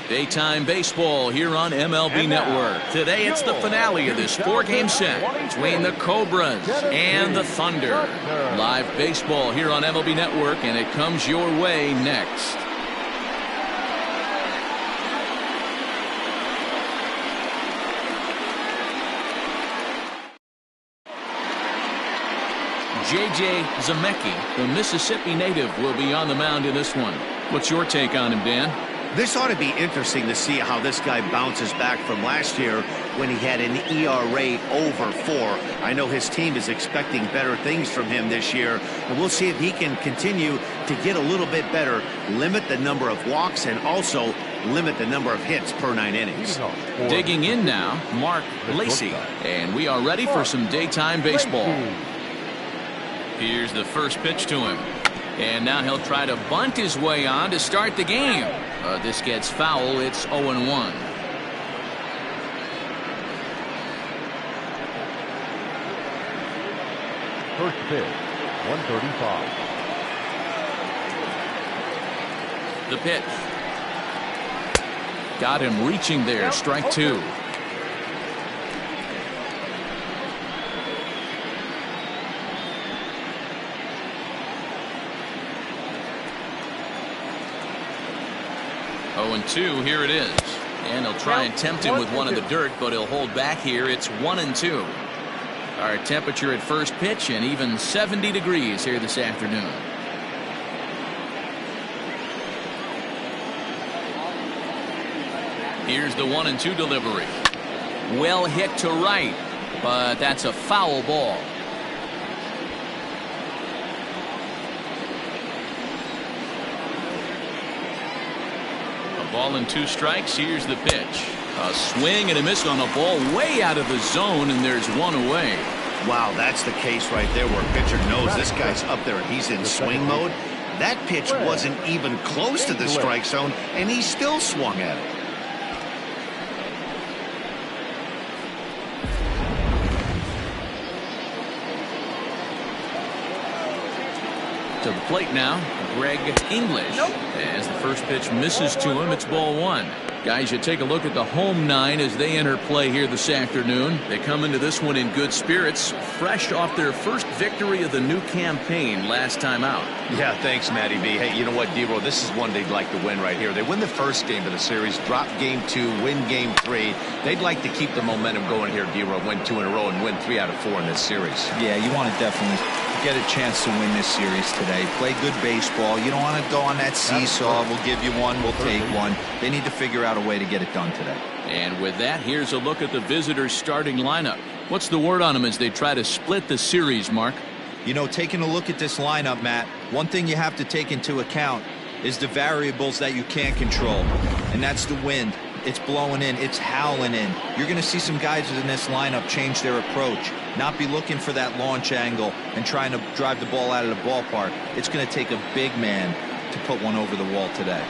Daytime baseball here on MLB Network. Today it's the finale of this 4-game set between the Cobras and the Thunder. Live baseball here on MLB Network, and it comes your way next. J.J. Zemecki, the Mississippi native, will be on the mound in this one. What's your take on him, Dan? This ought to be interesting to see how this guy bounces back from last year when he had an ERA over 4. I know his team is expecting better things from him this year, and we'll see if he can continue to get a little bit better, limit the number of walks, and also limit the number of hits per 9 innings. Digging in now, Mark Lacey, and we are ready for some daytime baseball. Here's the first pitch to him. And now he'll try to bunt his way on to start the game. This gets foul. It's 0-1. First pitch, 135. The pitch. Got him reaching there. Strike 2. Oh, and 2, here it is. And he'll try and tempt him with one in the dirt, but he'll hold back here. It's 1-2. Our temperature at first pitch, and even 70 degrees here this afternoon. Here's the 1-2 delivery. Well hit to right, but that's a foul ball. Ball and 2 strikes. Here's the pitch. A swing and a miss on a ball way out of the zone, and there's 1 away. Wow, that's the case right there where pitcher knows this guy's up there and he's in swing mode. That pitch wasn't even close to the strike zone, and he still swung at it. To the plate now, Greg English. As the first pitch misses to him, it's ball 1. Guys, you take a look at the home 9 as they enter play here this afternoon. They come into this one in good spirits, fresh off their first victory of the new campaign last time out. Yeah, thanks, Matty B. Hey, you know what, D-Roll, this is one they'd like to win right here. They win the first game of the series, drop game 2, win game 3. They'd like to keep the momentum going here, D-Roll, win 2 in a row and win 3 out of 4 in this series. Yeah, you want to definitely get a chance to win this series today. Play good baseball. You don't want to go on that seesaw. We'll give you one, we'll take one. They need to figure out a way to get it done today. And with that, here's a look at the visitors' starting lineup. What's the word on them as they try to split the series, Mark? You know, taking a look at this lineup, Matt, one thing you have to take into account is the variables that you can't control, and that's the wind. It's blowing in, it's howling in. You're going to see some guys in this lineup change their approach, not be looking for that launch angle and trying to drive the ball out of the ballpark. It's going to take a big man to put one over the wall today.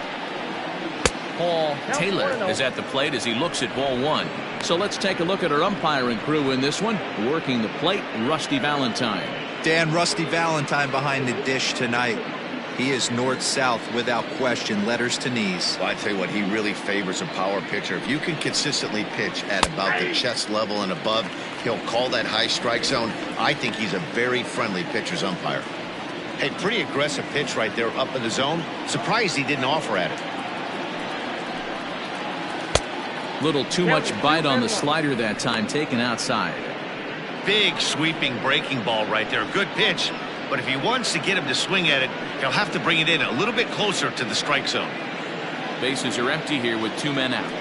Paul Taylor is at the plate as he looks at ball 1. So let's take a look at our umpiring crew in this one. Working the plate, Rusty Valentine. Dan, Rusty Valentine behind the dish tonight. He is north-south without question, letters to knees. Well, I tell you what, he really favors a power pitcher. If you can consistently pitch at about the chest level and above, he'll call that high strike zone. I think he's a very friendly pitcher's umpire. Hey, pretty aggressive pitch right there up in the zone. Surprised he didn't offer at it. Little too much bite on the slider that time, taken outside. Big sweeping breaking ball right there. Good pitch. But if he wants to get him to swing at it, he'll have to bring it in a little bit closer to the strike zone. Bases are empty here with 2 men out.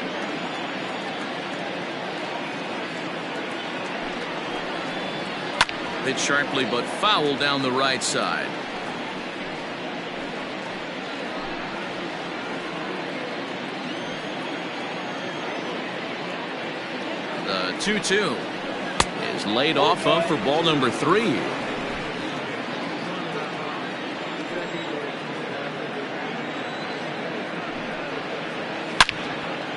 Hit sharply but foul down the right side. The 2-2 is laid off of for ball number 3.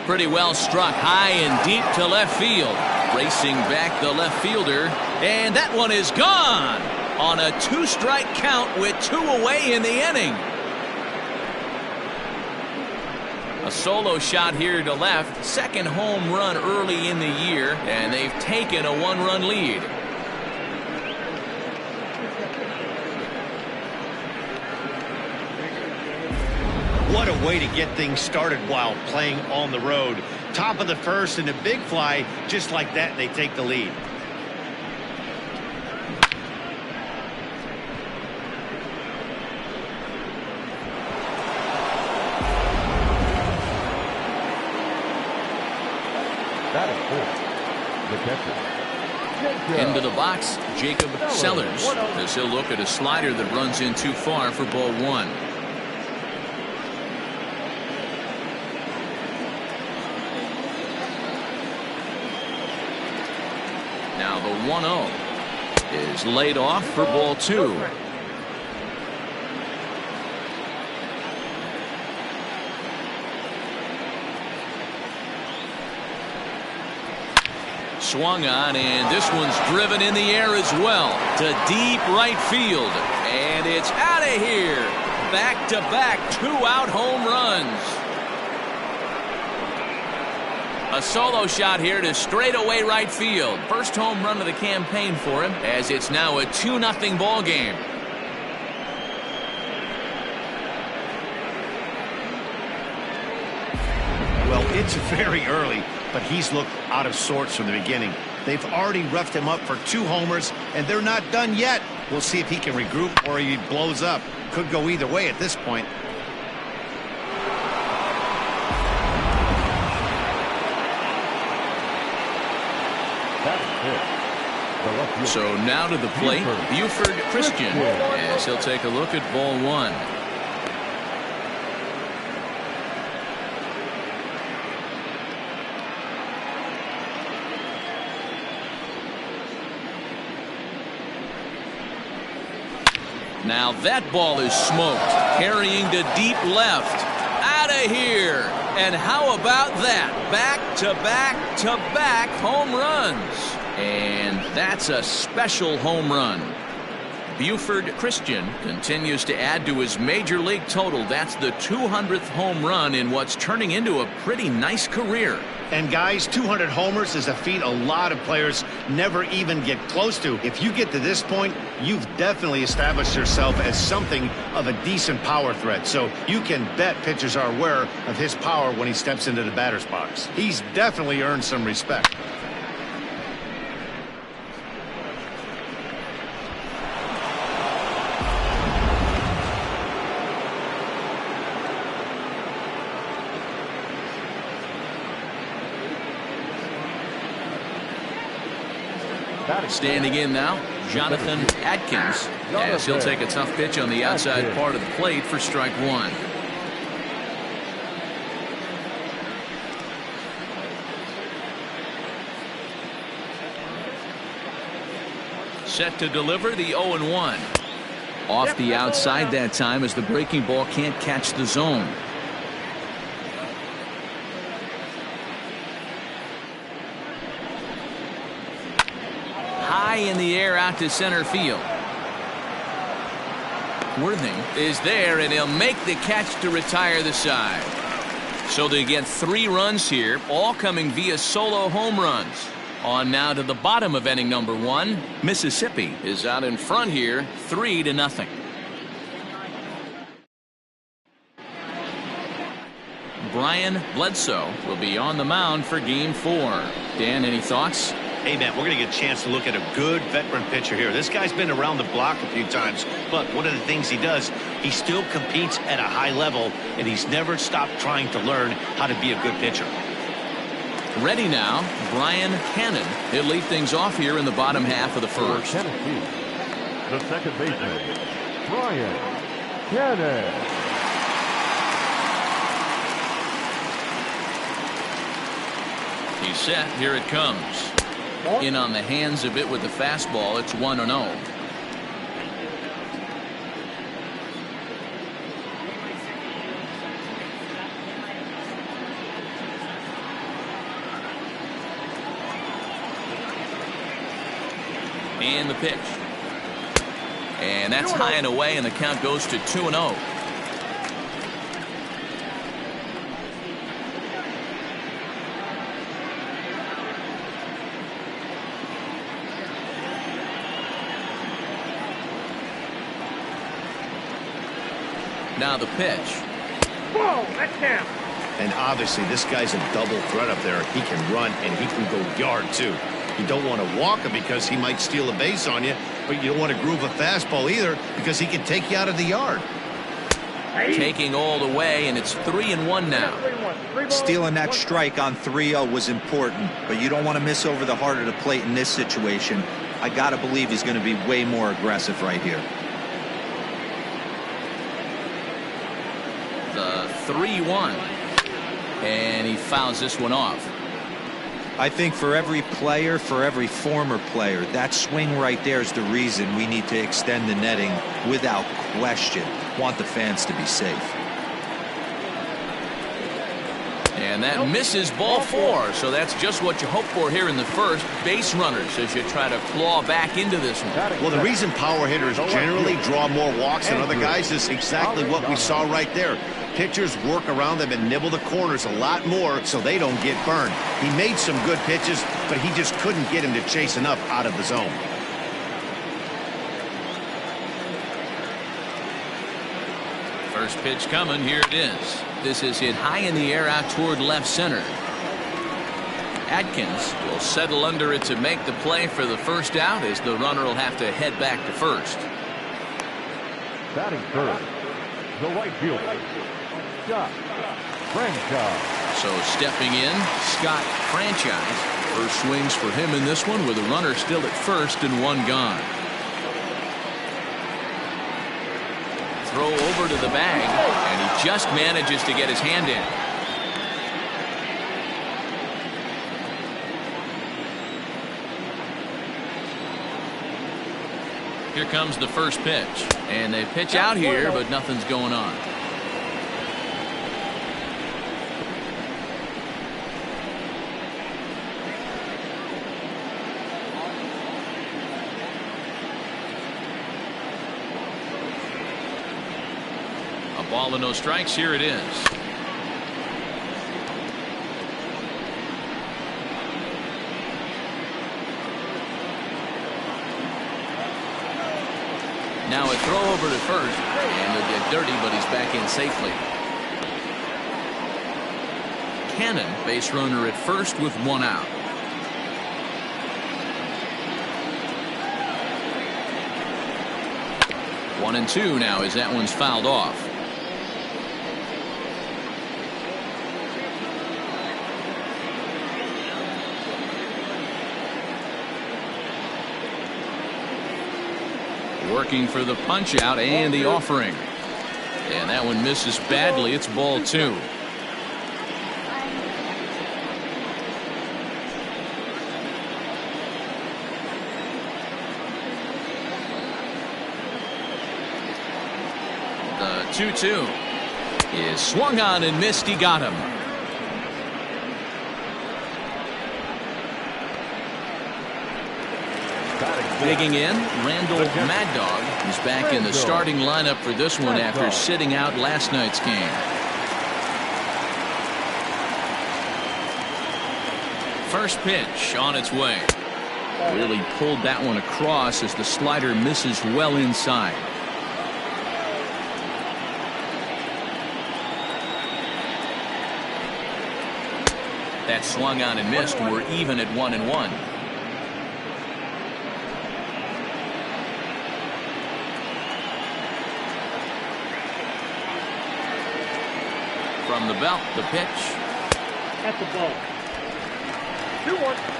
Pretty well struck high and deep to left field. Racing back the left fielder, and that one is gone on a 2-strike count with 2 away in the inning. A solo shot here to left. Second home run early in the year, and they've taken a 1-run lead. What a way to get things started while playing on the road. Top of the first and a big fly, just like that, and they take the lead. That is four. The catcher. Into the box, Jacob Sellers, as he'll look at a slider that runs in too far for ball 1. Now the 1-0 is laid off for ball 2. Swung on, and this one's driven in the air as well to deep right field, and it's out of here. Back-to-back 2-out home runs. A solo shot here to straightaway right field. First home run of the campaign for him, as it's now a 2-0 ball game. Well, it's very early, but he's looked out of sorts from the beginning. They've already roughed him up for 2 homers, and they're not done yet. We'll see if he can regroup or he blows up. Could go either way at this point. So now to the plate, Buford Christian, as he'll take a look at ball 1. Now that ball is smoked, carrying to deep left. Out of here. And how about that? Back-to-back-to-back home runs. And that's a special home run. Buford Christian continues to add to his major league total. That's the 200th home run in what's turning into a pretty nice career. And guys, 200 homers is a feat a lot of players never even get close to. If you get to this point, you've definitely established yourself as something of a decent power threat. So you can bet pitchers are aware of his power when he steps into the batter's box. He's definitely earned some respect. Standing in now, Jonathan Atkins, as he'll take a tough pitch on the outside part of the plate for strike 1. Set to deliver the 0-1. Off the outside that time, as the breaking ball can't catch the zone. High in the air out to center field. Worthing is there, and he'll make the catch to retire the side. So they get 3 runs here, all coming via solo home runs. On now to the bottom of inning number 1. Mississippi is out in front here, 3-0. Brian Bledsoe will be on the mound for game 4. Dan, any thoughts? Hey, man, we're going to get a chance to look at a good veteran pitcher here. This guy's been around the block a few times, but one of the things he does, he still competes at a high level, and he's never stopped trying to learn how to be a good pitcher. Ready now, Brian Cannon. He'll lead things off here in the bottom half of the first. Tennessee, the second baseman, Brian Cannon. He's set. Here it comes. In on the hands a bit with the fastball. It's 1-0. And the pitch. And that's high and away, and the count goes to 2-0. Now the pitch. Whoa, that's him. And obviously, this guy's a double threat up there. He can run and he can go yard, too. You don't want to walk him because he might steal a base on you, but you don't want to groove a fastball either because he can take you out of the yard. Taking all the way, and it's 3-1 now. Stealing that strike on 3-0 was important, but you don't want to miss over the heart of the plate in this situation. I got to believe he's going to be way more aggressive right here. The 3-1. And he fouls this one off. I think for every player, for every former player, that swing right there is the reason we need to extend the netting without question. Want the fans to be safe. And that misses ball 4. So that's just what you hope for here in the first. Base runners as you try to claw back into this one. Well, the reason power hitters generally draw more walks than other guys is exactly what we saw right there. Pitchers work around them and nibble the corners a lot more so they don't get burned. He made some good pitches, but he just couldn't get him to chase enough out of the zone. First pitch coming. Here it is. This is hit high in the air out toward left center. Atkins will settle under it to make the play for the first out as the runner will have to head back to first. Batting third, the right fielder, Scott Franchise. So stepping in, Scott Franchise. First swings for him in this one with a runner still at first and one gone. Throw over to the bag, and he just manages to get his hand in. Here comes the first pitch, and they pitch out here, but nothing's going on. A ball and no strikes. Here it is. Now a throw over to first, and he'll get dirty, but he's back in safely. Cannon, base runner at first with one out. One and two now as that one's fouled off. Working for the punch out and the offering. And that one misses badly. It's ball 2. The 2-2 is swung on and missed. He got him. Digging in, Randall Mad Dog. He's back in the starting lineup for this one after sitting out last night's game. First pitch on its way. Really pulled that one across as the slider misses well inside. That swung on and missed. We're even at 1-1. From the belt, the pitch. At the ball. 2-1.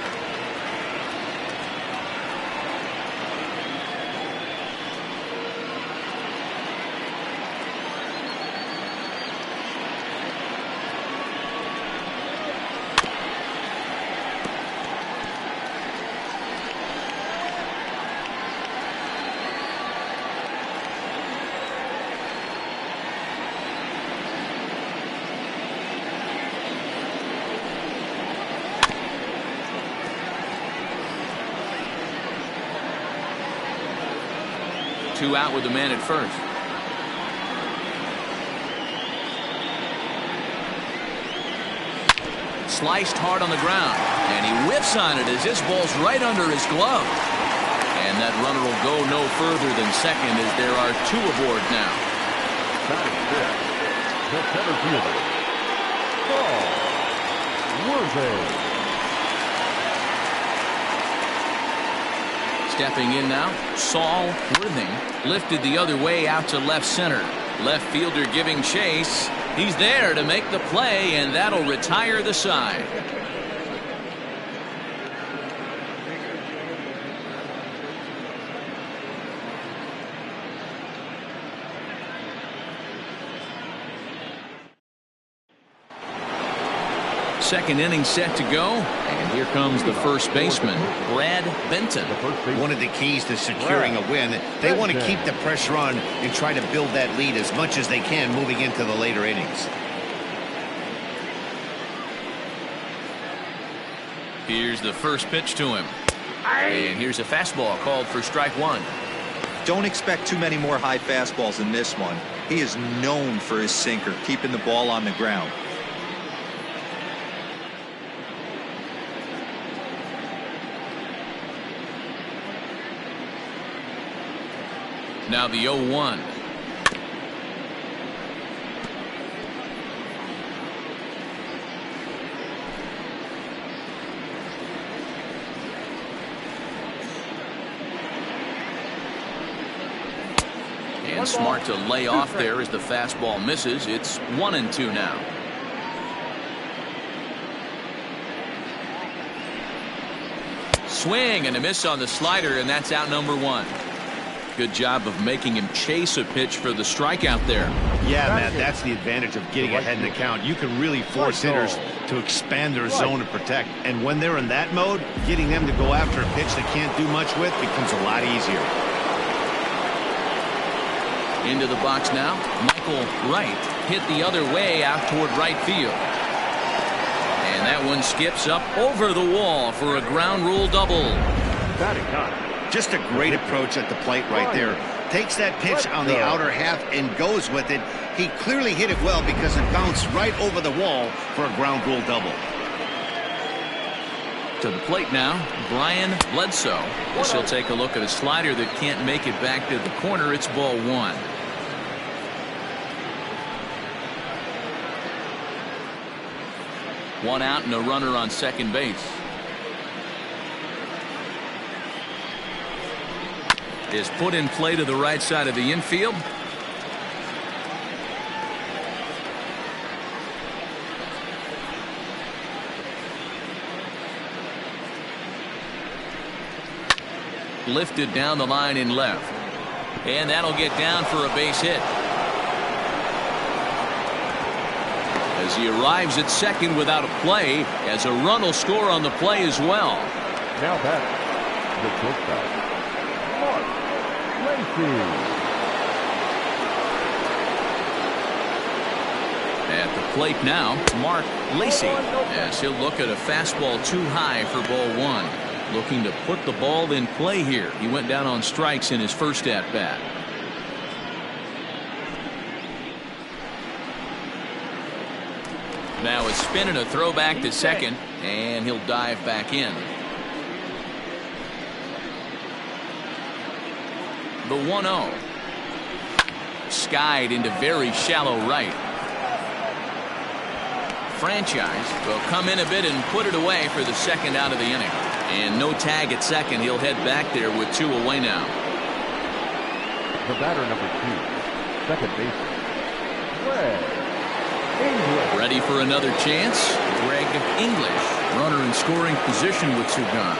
Two out with the man at first. Sliced hard on the ground, and he whiffs on it as this ball's right under his glove. And that runner will go no further than second as there are two aboard now. Batting fifth, the center fielder, Worthy. Stepping in now, Saul Worthing, lifted the other way out to left center. Left fielder giving chase. He's there to make the play, and that'll retire the side. Second inning set to go, and here comes the first baseman, Brad Benton. One of the keys to securing a win, they want to keep the pressure on and try to build that lead as much as they can moving into the later innings. Here's the first pitch to him, and here's a fastball called for strike one. Don't expect too many more high fastballs in this one. He is known for his sinker, keeping the ball on the ground. Now the 0-1. And smart to lay off there as the fastball misses. It's 1-2 now. Swing and a miss on the slider, and that's out number one. Good job of making him chase a pitch for the strikeout there. Yeah, Matt, that's the advantage of getting ahead in the count. You can really force hitters to expand their zone and protect. And when they're in that mode, getting them to go after a pitch they can't do much with becomes a lot easier. Into the box now. Michael Wright hit the other way out toward right field. And that one skips up over the wall for a ground rule double. Batting ninth. Just a great approach at the plate right there. Takes that pitch on the outer half and goes with it. He clearly hit it well because it bounced right over the wall for a ground rule double. To the plate now, Brian Bledsoe. This he'll take a look at a slider that can't make it back to the corner. It's ball one. One out and a runner on second base. Is put in play to the right side of the infield. Lifted down the line in left. And that'll get down for a base hit. As he arrives at second without a play, as a run will score on the play as well. Now batting, the shortstop, At the plate now, Mark Lacey, as he'll look at a fastball too high for ball one. Looking to put the ball in play here. He went down on strikes in his first at bat. Now a spin and a throw back to second, and he'll dive back in. The 1-0. Skied into very shallow right. Franchise will come in a bit and put it away for the second out of the inning. And no tag at second. He'll head back there with two away now. The batter number 2, second baseman, Greg English. Ready for another chance. Greg English, runner in scoring position with two gone.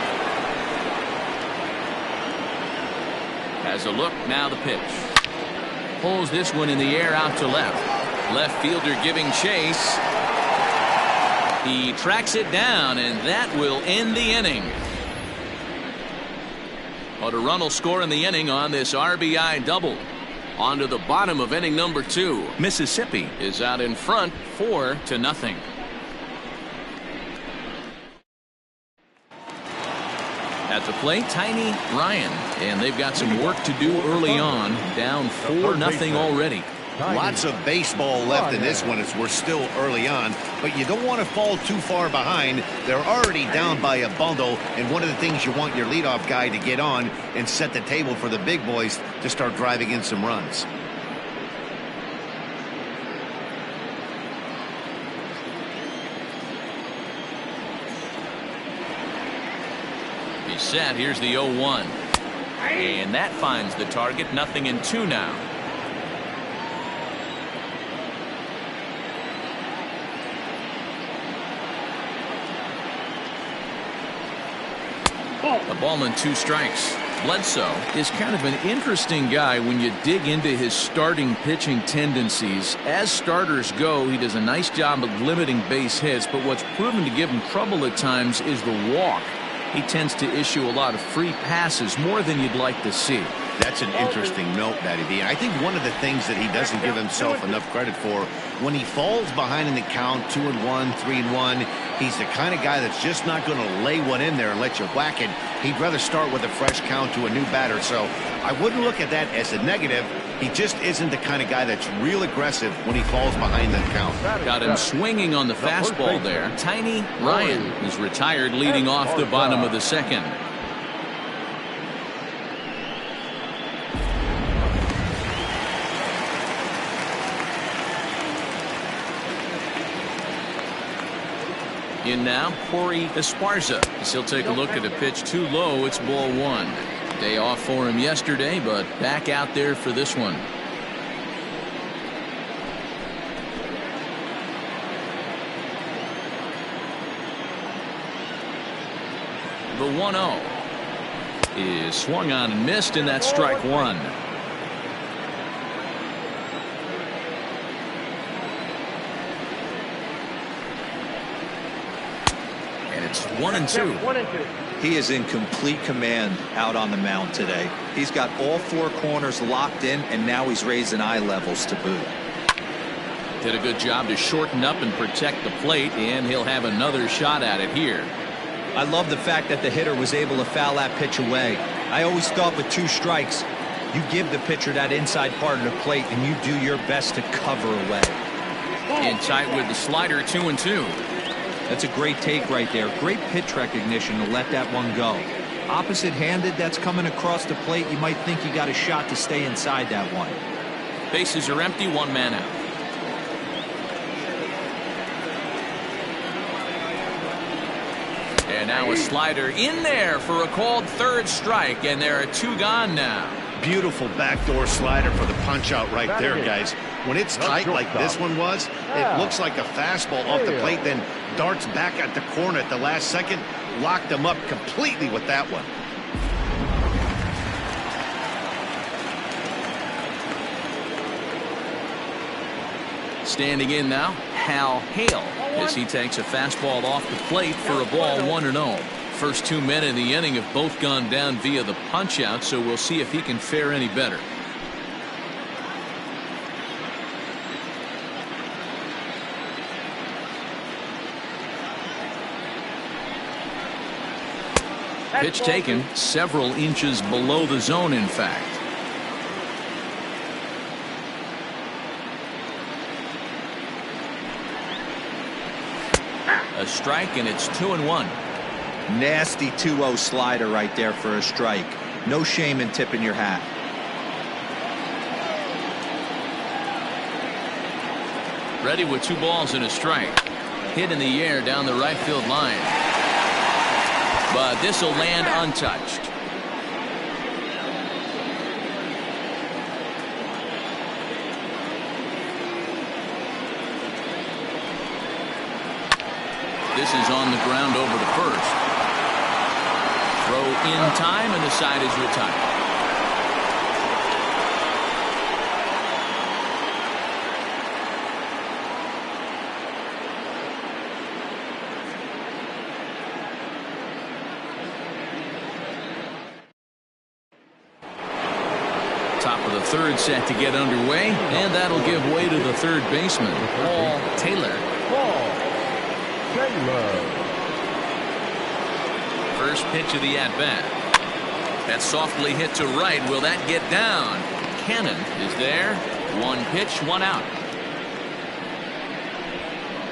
Has a look, now the pitch. Pulls this one in the air out to left. Left fielder giving chase. He tracks it down, and that will end the inning. But a run will score in the inning on this RBI double. On to the bottom of inning number 2. Mississippi is out in front 4-0. At the plate, Tiny Ryan, and they've got some work to do early on. Down 4-0 already. Lots of baseball left in this one as we're still early on, but you don't want to fall too far behind. They're already down by a bundle, and one of the things you want your leadoff guy to get on and set the table for the big boys to start driving in some runs. He's set. Here's the 0-1. And that finds the target. 0-2 now. A ball and 2 strikes. Bledsoe is kind of an interesting guy when you dig into his starting pitching tendencies. As starters go, he does a nice job of limiting base hits, but what's proven to give him trouble at times is the walk. He tends to issue a lot of free passes, more than you'd like to see. That's an interesting note, Matty B. I think one of the things that he doesn't give himself enough credit for, when he falls behind in the count, 2-1, 3-1, he's the kind of guy that's just not going to lay one in there and let you whack it. He'd rather start with a fresh count to a new batter. So I wouldn't look at that as a negative. He just isn't the kind of guy that's real aggressive when he falls behind the count. Got him swinging on the fastball there. Tiny Ryan is retired, leading off the bottom of the second. In now, Corey Esparza. He'll take a look at a pitch too low. It's ball 1. Day off for him yesterday, but back out there for this one. The 1-0 is swung on and missed, and that's strike 1. It's 1-2. He is in complete command out on the mound today. He's got all 4 corners locked in, and now he's raising eye levels to boot. Did a good job to shorten up and protect the plate, and he'll have another shot at it here. I love the fact that the hitter was able to foul that pitch away. I always thought with 2 strikes, you give the pitcher that inside part of the plate, and you do your best to cover away. In tight with the slider, 2-2. That's a great take right there. Great pitch recognition to let that one go. Opposite-handed, that's coming across the plate. You might think you got a shot to stay inside that one. Bases are empty, 1 man out. And now a slider in there for a called 3rd strike, and there are 2 gone now. Beautiful backdoor slider for the punch out right there, guys. When it's tight like this one was, it looks like a fastball off the plate, then darts back at the corner at the last second. Locked him up completely with that one. Standing in now, Hal Hale, as he takes a fastball off the plate for a ball, 1-0. First 2 men in the inning have both gone down via the punch out, so we'll see if he can fare any better. Pitch taken several inches below the zone, in fact. A strike, and it's 2-1. Nasty 2-0 slider right there for a strike. No shame in tipping your hat. Ready with 2 balls and a strike. Hit in the air down the right field line. But this will land untouched. This is on the ground over to first. Throw in time, and the side is retired. Top of the 3rd set to get underway, and that'll give way to the 3rd baseman, Paul Taylor. First pitch of the at-bat. That's softly hit to right. Will that get down? Cannon is there. 1 pitch, 1 out.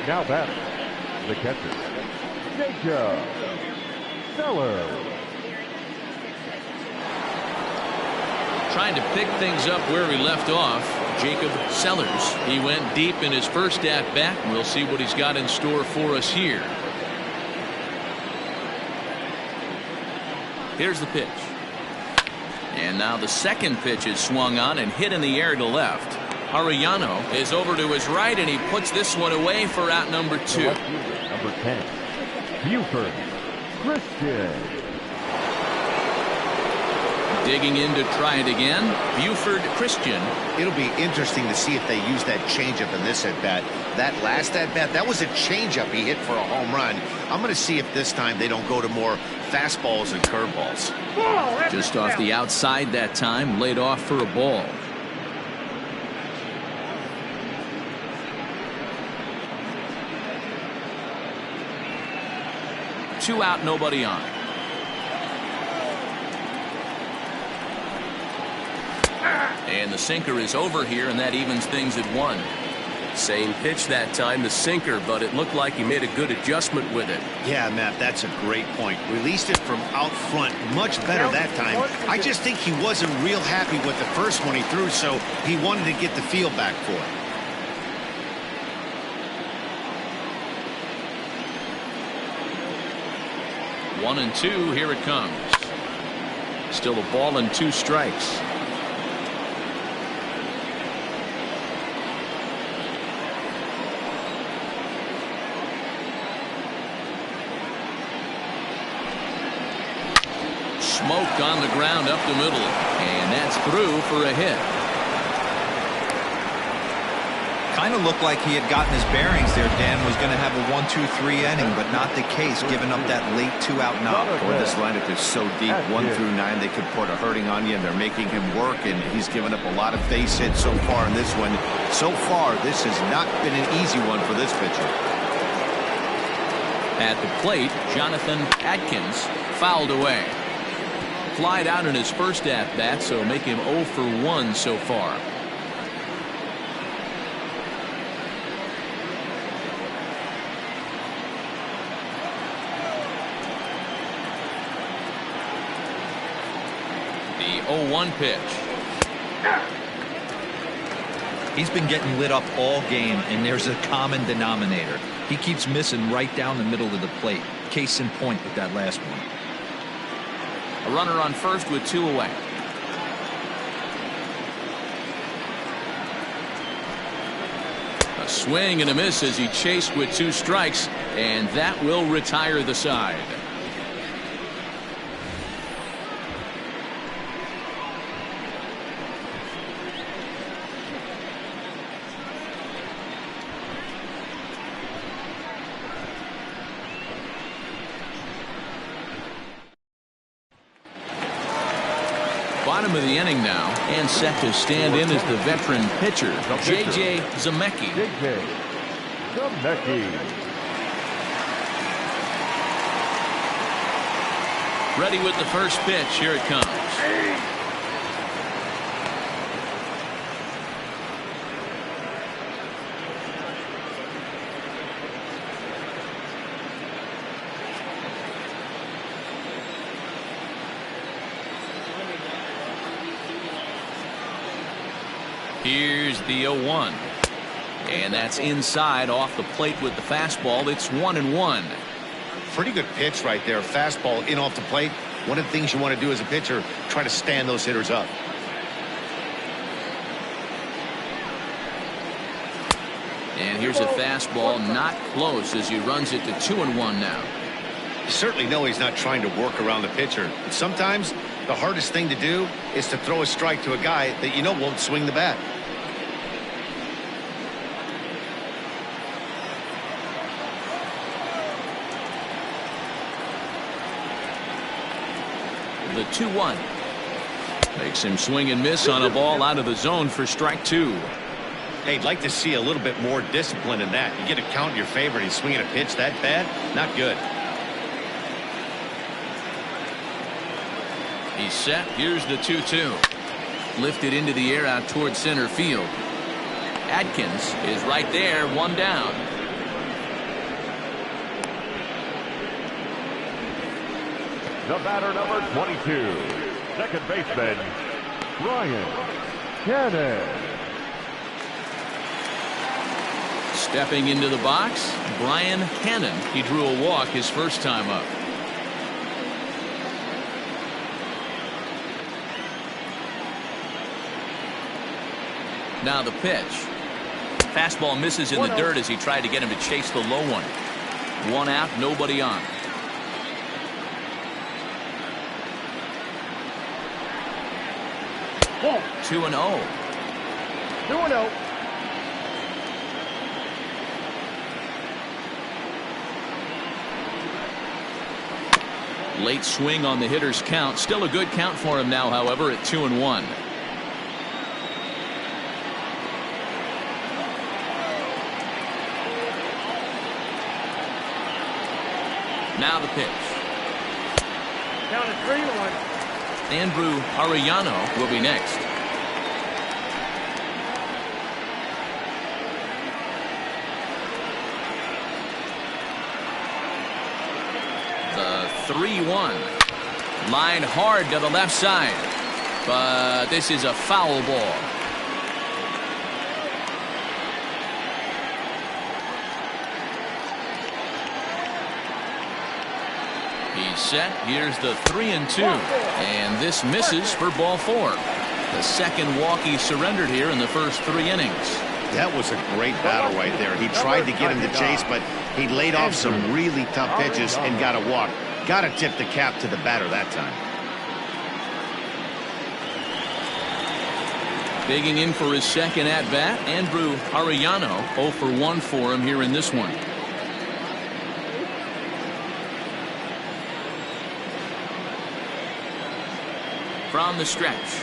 Now batting, the catcher, Jacob Sellers. Trying to pick things up where he left off, Jacob Sellers. He went deep in his first at-bat. We'll see what he's got in store for us here. Here's the pitch. And now the second pitch is swung on and hit in the air to left. Arellano is over to his right, and he puts this one away for out number 2. Number 10, Buford Christian. Digging in to try it again, Buford Christian. It'll be interesting to see if they use that changeup in this at-bat. That last at-bat, that was a changeup he hit for a home run. I'm going to see if this time they don't go to more fastballs and curveballs. Just off the outside that time, laid off for a ball. Two out, nobody on. And the sinker is over here, and that evens things at 1. Same pitch that time, the sinker, but it looked like he made a good adjustment with it. Yeah, Matt, that's a great point. Released it from out front much better that time. I just think he wasn't real happy with the first one he threw, so he wanted to get the feel back for it. One and two, here it comes. Still a ball and 2 strikes. Smoke on the ground up the middle, and that's through for a hit. Kind of looked like he had gotten his bearings there. Dan was going to have a 1-2-3 inning, but not the case, giving up that late 2-out knock. Boy, this lineup is so deep, 1 through 9. They could put a hurting on you, and they're making him work, and he's given up a lot of base hits so far in this one. So far, this has not been an easy one for this pitcher. At the plate, Jonathan Adkins fouled away. Flied out in his first at-bat, so make him 0 for 1 so far. The 0-1 pitch. He's been getting lit up all game, and there's a common denominator. He keeps missing right down the middle of the plate. Case in point with that last one. A runner on first with 2 away. A swing and a miss as he chased with 2 strikes, and that will retire the side. Bottom of the inning now, and set to stand in as the veteran pitcher, J.J. Zemecki. J.J. Zemecki. Ready with the first pitch. Here it comes. Here's the 0-1. And that's inside off the plate with the fastball. It's 1-1. Pretty good pitch right there. Fastball in off the plate. One of the things you want to do as a pitcher, try to stand those hitters up. And here's a fastball not close as he runs it to 2-1 now. You certainly know he's not trying to work around the pitcher. But sometimes the hardest thing to do is to throw a strike to a guy that you know won't swing the bat. The 2-1 makes him swing and miss on a ball out of the zone for strike 2. Hey, I'd like to see a little bit more discipline in that. You get a count in your favor and he's swinging a pitch that bad. Not good. He's set. Here's the 2-2. Lifted into the air out towards center field. Adkins is right there, 1 down. The batter, number 22, second baseman, Brian Cannon. Stepping into the box, Brian Hannon. He drew a walk his first time up. Now the pitch. Fastball misses in the dirt as he tried to get him to chase the low one. One out, nobody on. Ball. 2-0. 2-0. Late swing on the hitter's count. Still a good count for him now, however, at 2-1. Now the pitch. Count at 3-1. Andrew Arellano will be next. The 3-1. Line hard to the left side. But this is a foul ball. He's set. Here's the 3-2. And this misses for ball 4. The second walk he surrendered here in the first 3 innings. That was a great battle right there. He tried to get him to chase, but he laid off some really tough pitches and got a walk. Got to tip the cap to the batter that time. Digging in for his second at-bat, Andrew Arellano. 0 for 1 for him here in this one. From the stretch.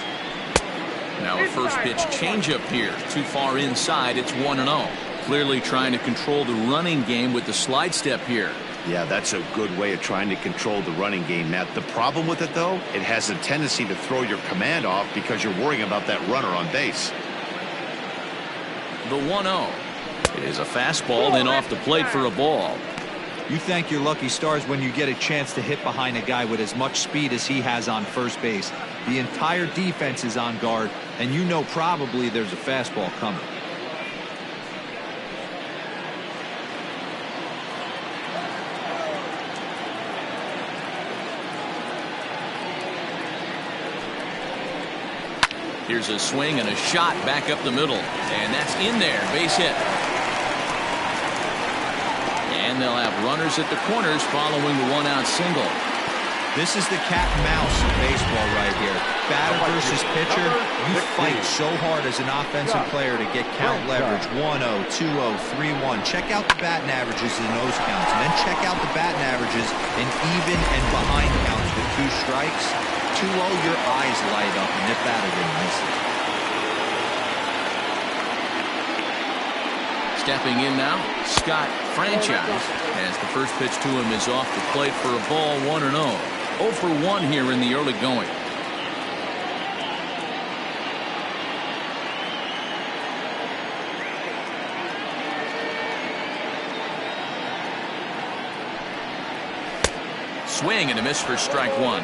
Now a first pitch changeup here. Too far inside. It's 1-0. Clearly trying to control the running game with the slide step here. Yeah, that's a good way of trying to control the running game, Matt. The problem with it, though, it has a tendency to throw your command off because you're worrying about that runner on base. The 1-0 is a fastball, then off the plate for a ball. You thank your lucky stars when you get a chance to hit behind a guy with as much speed as he has on first base. The entire defense is on guard, and you know probably there's a fastball coming. Here's a swing and a shot back up the middle, and that's in there. Base hit. And they'll have runners at the corners following the 1-out single. This is the cat and mouse of baseball right here. Batter versus pitcher. You fight so hard as an offensive player to get count leverage. 1-0, 2-0, 3-1. Check out the batting averages in those counts, and then check out the batting averages in even and behind counts with 2 strikes. 2-0, your eyes light up, and if batter didn't miss it. Stepping in now, Scott Franchise, as the first pitch to him is off the plate for a ball. 1-0. 0 for 1 here in the early going. Swing and a miss for strike 1.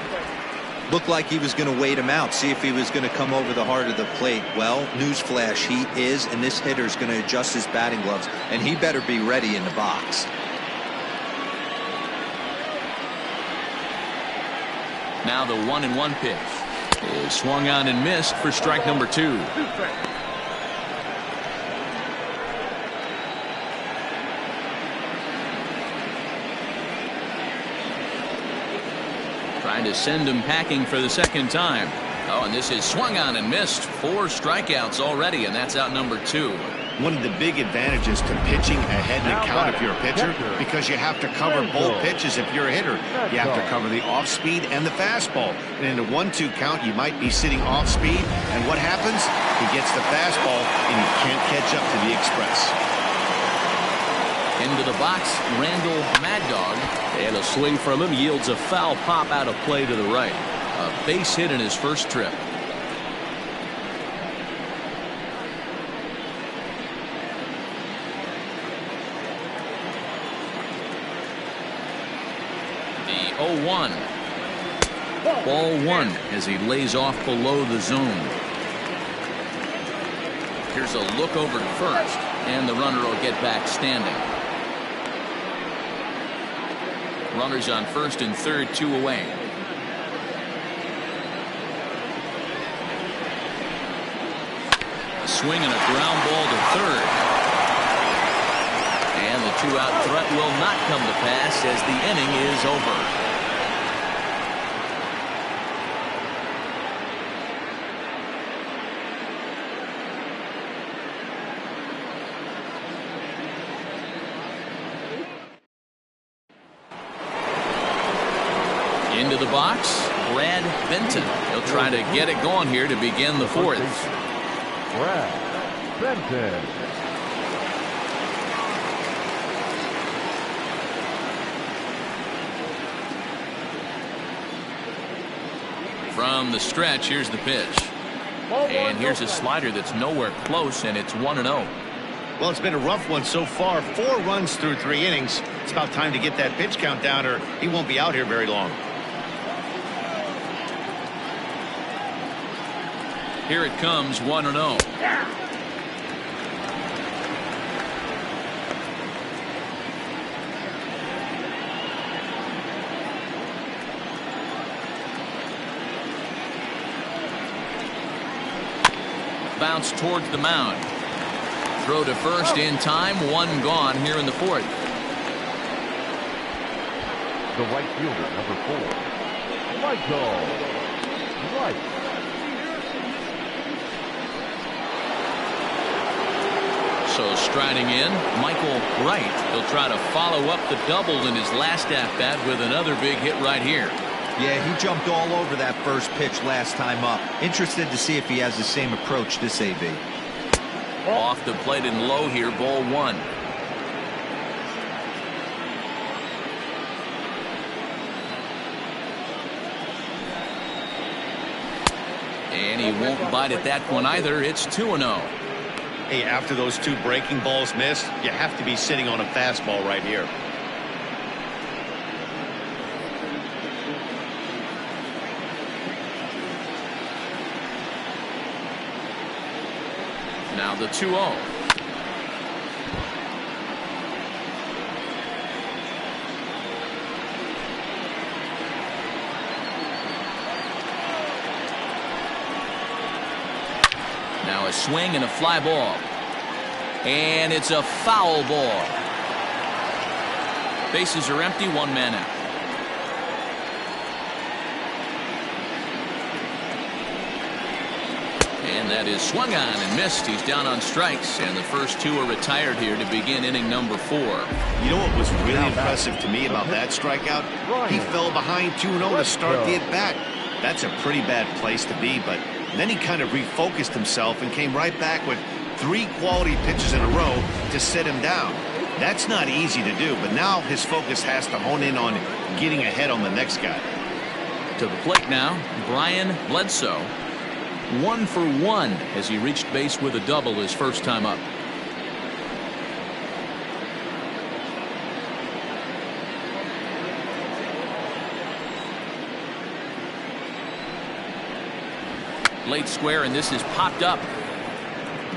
Looked like he was going to wait him out, see if he was going to come over the heart of the plate. Well, newsflash, he is, and this hitter is going to adjust his batting gloves, and he better be ready in the box. Now the 1-1 pitch is swung on and missed for strike number 2. Trying to send him packing for the second time. Oh, and this is swung on and missed. 4 strikeouts already, and that's out number 2. One of the big advantages to pitching ahead in the count if you're a pitcher, because you have to cover both pitches if you're a hitter. You have to cover the off speed and the fastball. And in a 1-2 count, you might be sitting off speed, and what happens? He gets the fastball, and he can't catch up to the express. Into the box, Randall Mad Dog, and a swing from him yields a foul pop out of play to the right. A base hit in his first trip. The 0-1. Ball 1 as he lays off below the zone. Here's a look over to first, and the runner will get back standing. Runners on first and third, 2 away. Swing and a ground ball to third. And the two-out threat will not come to pass as the inning is over. Into the box, Brad Benton. He'll try to get it going here to begin the fourth. Brad Benton. From the stretch, here's the pitch. And here's a slider that's nowhere close, and it's 1-0. Well, it's been a rough one so far. 4 runs through 3 innings. It's about time to get that pitch count down, or he won't be out here very long. Here it comes, 1-0. Bounce towards the mound. Throw to first in time. 1 gone here in the fourth. The right fielder, number 4, Michael Wright. So striding in, Michael Wright. He'll try to follow up the double in his last at-bat with another big hit right here. Yeah, he jumped all over that first pitch last time up. Interested to see if he has the same approach this AB. Off the plate and low here, ball 1. And he won't bite at that one either. It's 2-0. Hey, after those 2 breaking balls missed, you have to be sitting on a fastball right here. Now the 2-0. Now a swing and a fly ball. And it's a foul ball. Bases are empty, 1 man out. And that is swung on and missed. He's down on strikes, and the first 2 are retired here to begin inning number 4. You know what was really impressive to me about that strikeout? He fell behind 2-0 to start the at-bat. That's a pretty bad place to be, but then he kind of refocused himself and came right back with 3 quality pitches in a row to sit him down. That's not easy to do, but now his focus has to hone in on getting ahead on the next guy. To the plate now, Brian Bledsoe. 1 for 1 as he reached base with a double his first time up. Late square, and this is popped up.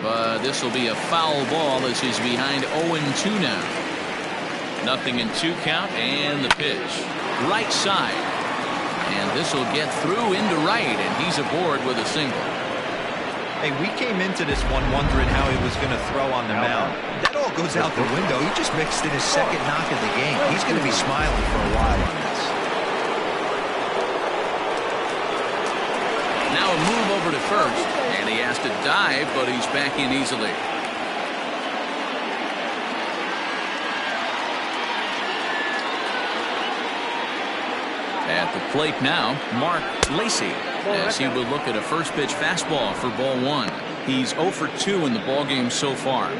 But this will be a foul ball as he's behind 0-2 now. 0-2 count, and the pitch. Right side. And this will get through into right, and he's aboard with a single. Hey, we came into this one wondering how he was going to throw on the mound. That all goes out the window. He just mixed in his second knock of the game. He's going to be smiling for a while on this. Now a move over to first, and he has to dive, but he's back in easily. At the plate now, Mark Lacy, as he will look at a first pitch fastball for ball 1. He's 0 for 2 in the ballgame so far.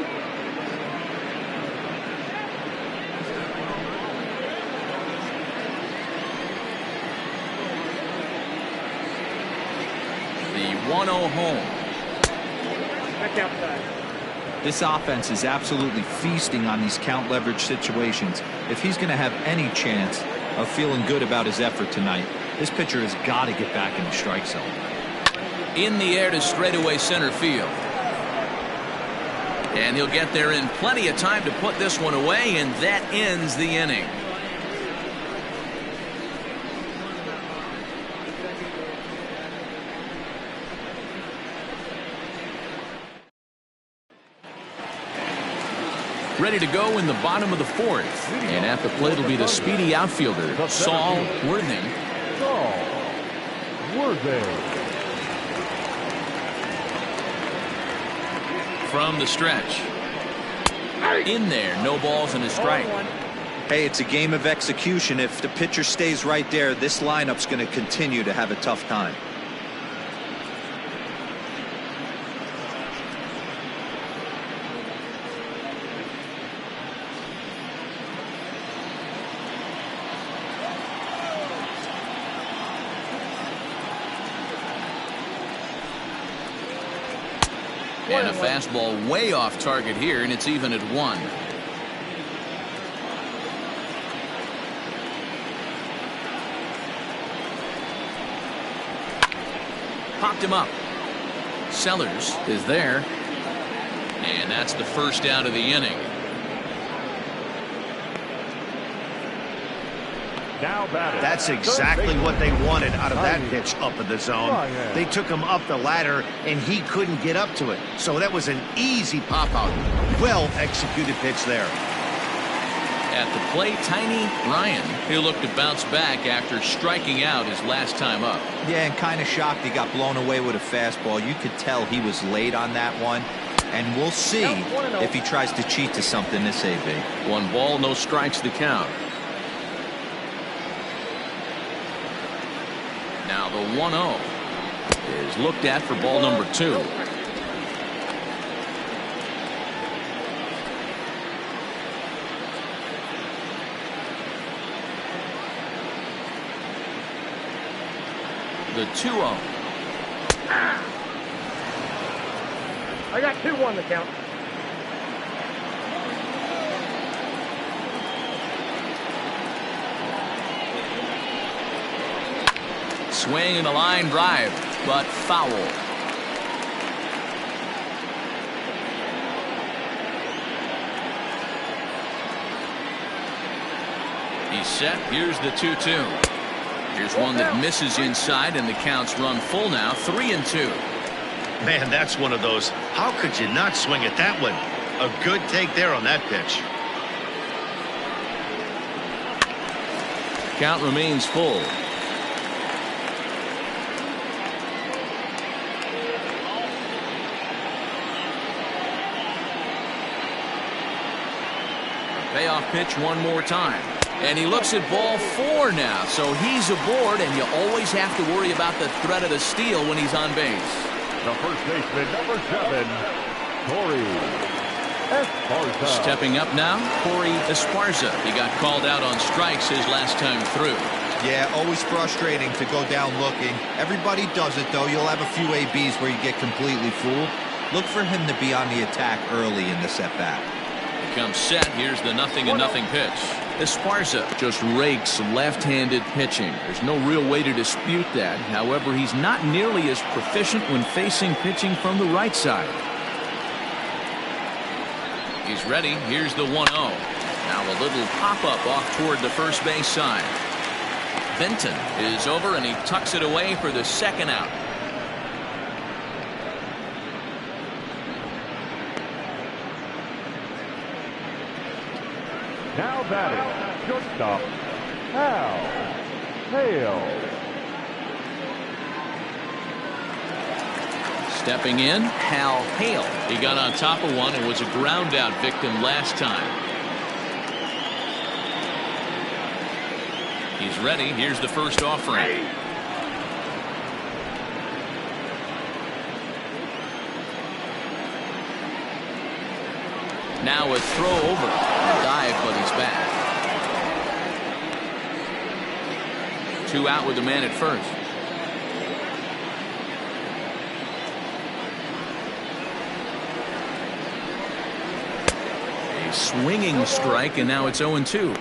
The 1-0 home. Back outside. This offense is absolutely feasting on these count leverage situations. If he's going to have any chance of feeling good about his effort tonight, this pitcher has got to get back in the strike zone. In the air to straightaway center field. And he'll get there in plenty of time to put this one away, and that ends the inning. Ready to go in the bottom of the fourth. And at the plate will be the speedy outfielder, Saul Worthing. Saul Worthing. From the stretch. In there, no balls and a strike. Hey, it's a game of execution. If the pitcher stays right there, this lineup's going to continue to have a tough time. And a fastball way off target here, and it's even at 1. Popped him up. Sellers is there. And that's the first out of the inning. Now batting. That's exactly what they wanted out of that pitch up in the zone. They took him up the ladder, and he couldn't get up to it. So that was an easy pop-out. Well executed pitch there. At the plate, Tiny Ryan, who looked to bounce back after striking out his last time up. Yeah, and kind of shocked he got blown away with a fastball. You could tell he was late on that one. And we'll see if he tries to cheat to something this AB. 1 ball, no strikes the count. Now the 1-0 is looked at for ball number 2. The 2-0. I got 2-1 to count. Swing and a line drive, but foul. He's set. Here's the 2-2. Here's one that misses inside, and the count's run full now. 3-2. Man, that's one of those. How could you not swing at that one? A good take there on that pitch. Count remains full. Payoff pitch one more time. And he looks at ball 4 now, so he's aboard, and you always have to worry about the threat of the steal when he's on base. The first baseman, number 7, Corey Esparza. Stepping up now, Corey Esparza. He got called out on strikes his last time through. Yeah, always frustrating to go down looking. Everybody does it, though. You'll have a few ABs where you get completely fooled. Look for him to be on the attack early in this at-bat. He comes set. Here's the 0-0 pitch. Esparza just rakes left-handed pitching. There's no real way to dispute that. However, he's not nearly as proficient when facing pitching from the right side. He's ready. Here's the 1-0. Now a little pop-up off toward the first base side. Benton is over, and he tucks it away for the second out. Now batting, shortstop, Hal Hale. Stepping in, Hal Hale. He got on top of one and was a ground out victim last time. He's ready. Here's the first offering. Now a throw over. A dive, but he's back. 2 out with the man at first. A swinging strike, and now it's 0-2.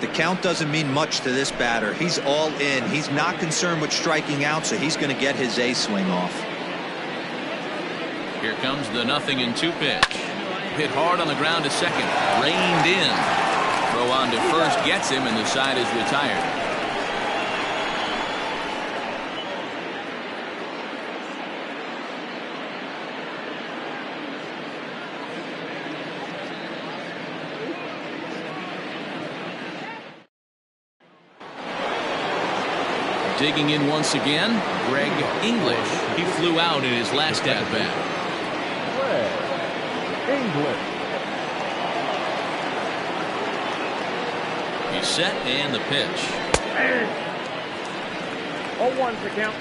The count doesn't mean much to this batter. He's all in. He's not concerned with striking out, so he's going to get his A swing off. Here comes the 0-2 pitch. Hit hard on the ground to second. Reined in. Throw on to first gets him, and the side is retired. Digging in once again, Greg English. He flew out in his last at-bat. Greg English. He's set and the pitch. 0-1's the count.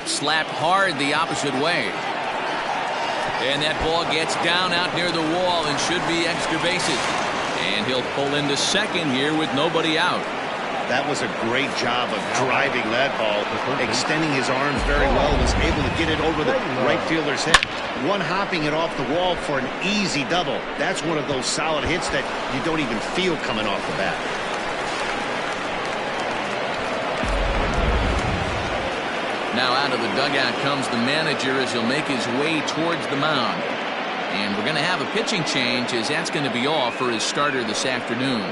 Slapped hard the opposite way. And that ball gets down out near the wall and should be extra bases. And he'll pull into second here with nobody out. That was a great job of driving that ball, extending his arms very well, was able to get it over the right fielder's head. One hopping it off the wall for an easy double. That's one of those solid hits that you don't even feel coming off the bat. Now out of the dugout comes the manager as he'll make his way towards the mound. And we're going to have a pitching change as that's going to be off for his starter this afternoon.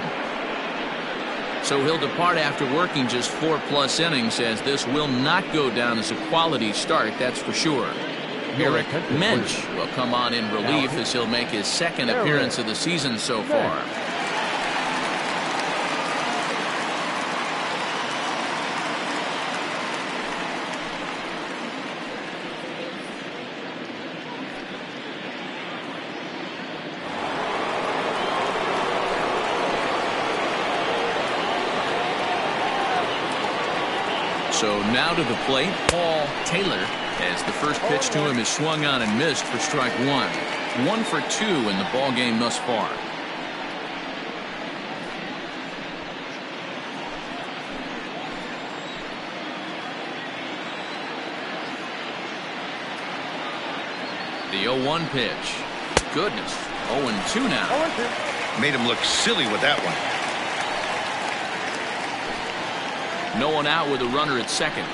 So he'll depart after working just 4+ innings, as this will not go down as a quality start, that's for sure. Eric Mensch will come on in relief as he'll make his second appearance of the season so far. So now to the plate, Paul Taylor, as the first pitch to him is swung on and missed for strike one. 1 for 2 in the ball game thus far. The 0-1 pitch. Goodness. 0-2 now. 0-2. Made him look silly with that one. No one out with a runner at second.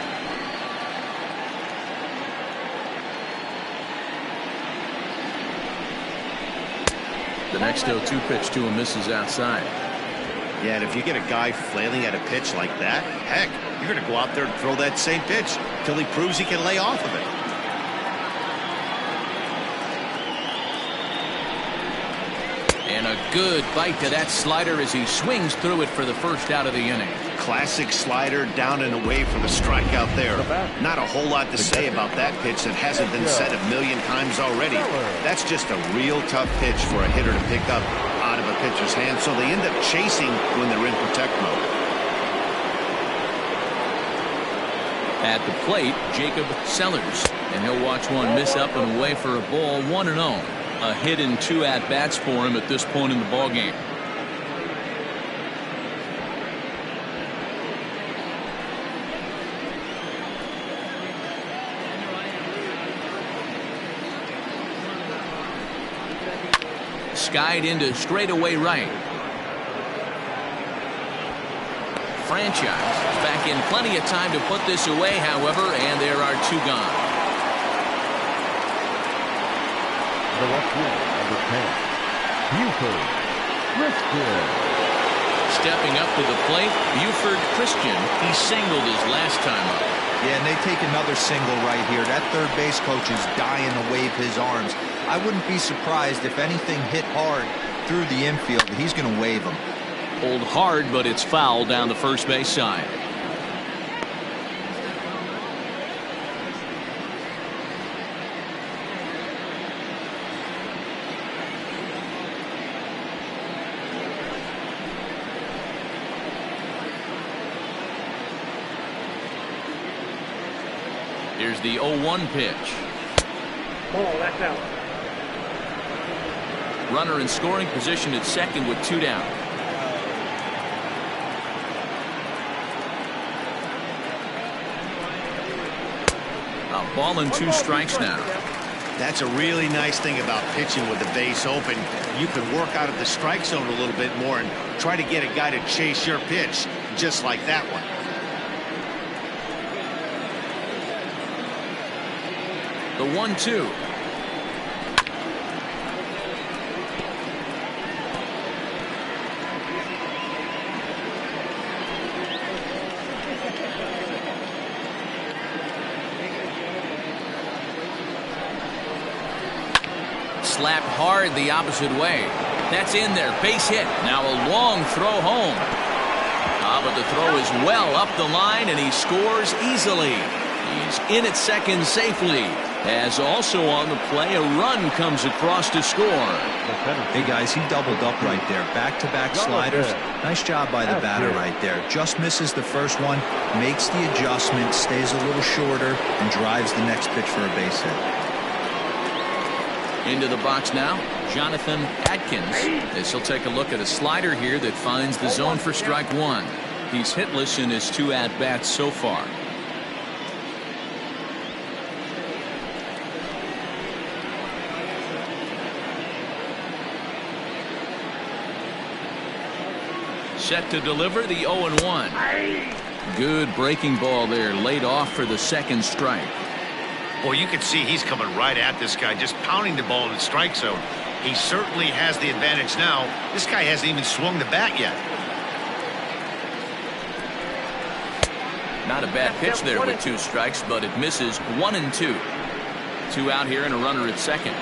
The next 0-2 pitch to him misses outside. Yeah, and if you get a guy flailing at a pitch like that, heck, you're going to go out there and throw that same pitch till he proves he can lay off of it. And a good bite to that slider as he swings through it for the first out of the inning. Classic slider down and away for the strikeout there. Not a whole lot to say about that pitch that hasn't been said a million times already. That's just a real tough pitch for a hitter to pick up out of a pitcher's hand, so they end up chasing when they're in protect mode. At the plate, Jacob Sellers, and he'll watch one miss up and away for a ball. 1-0. A hit in 2 at-bats for him at this point in the ball game. Skied into straightaway right. Franchise is back in plenty of time to put this away, however, and there are 2 gone. The left fielder, number 10, Buford Christian. Stepping up to the plate, Buford Christian. He singled his last time up. Yeah, and they take another single right here. That third base coach is dying to wave his arms. I wouldn't be surprised if anything hit hard through the infield. He's going to wave them. Pulled hard, but it's foul down the first base side. Here's the 0-1 pitch. Ball, that's out. Runner in scoring position at second with 2 down. A ball and 2 strikes now. That's a really nice thing about pitching with the base open. You can work out of the strike zone a little bit more and try to get a guy to chase your pitch, just like that one. The 1-2. slapped hard the opposite way. That's in there. Base hit. Now a long throw home. But the throw is well up the line, and he scores easily. He's in at second safely. As also on the play, a run comes across to score. Hey guys, he doubled up right there. Back-to-back sliders. Nice job by the batter right there. Just misses the first one, makes the adjustment, stays a little shorter, and drives the next pitch for a base hit. Into the box now, Jonathan Adkins, as he'll take a look at a slider here that finds the zone for strike one. He's hitless in his 2 at-bats so far. Set to deliver the 0-1. Good breaking ball there, laid off for the second strike. Well, you can see he's coming right at this guy, just pounding the ball in the strike zone. He certainly has the advantage now. This guy hasn't even swung the bat yet. Not a bad pitch there with 2 strikes, but it misses 1 and 2. 2 out here and a runner at second.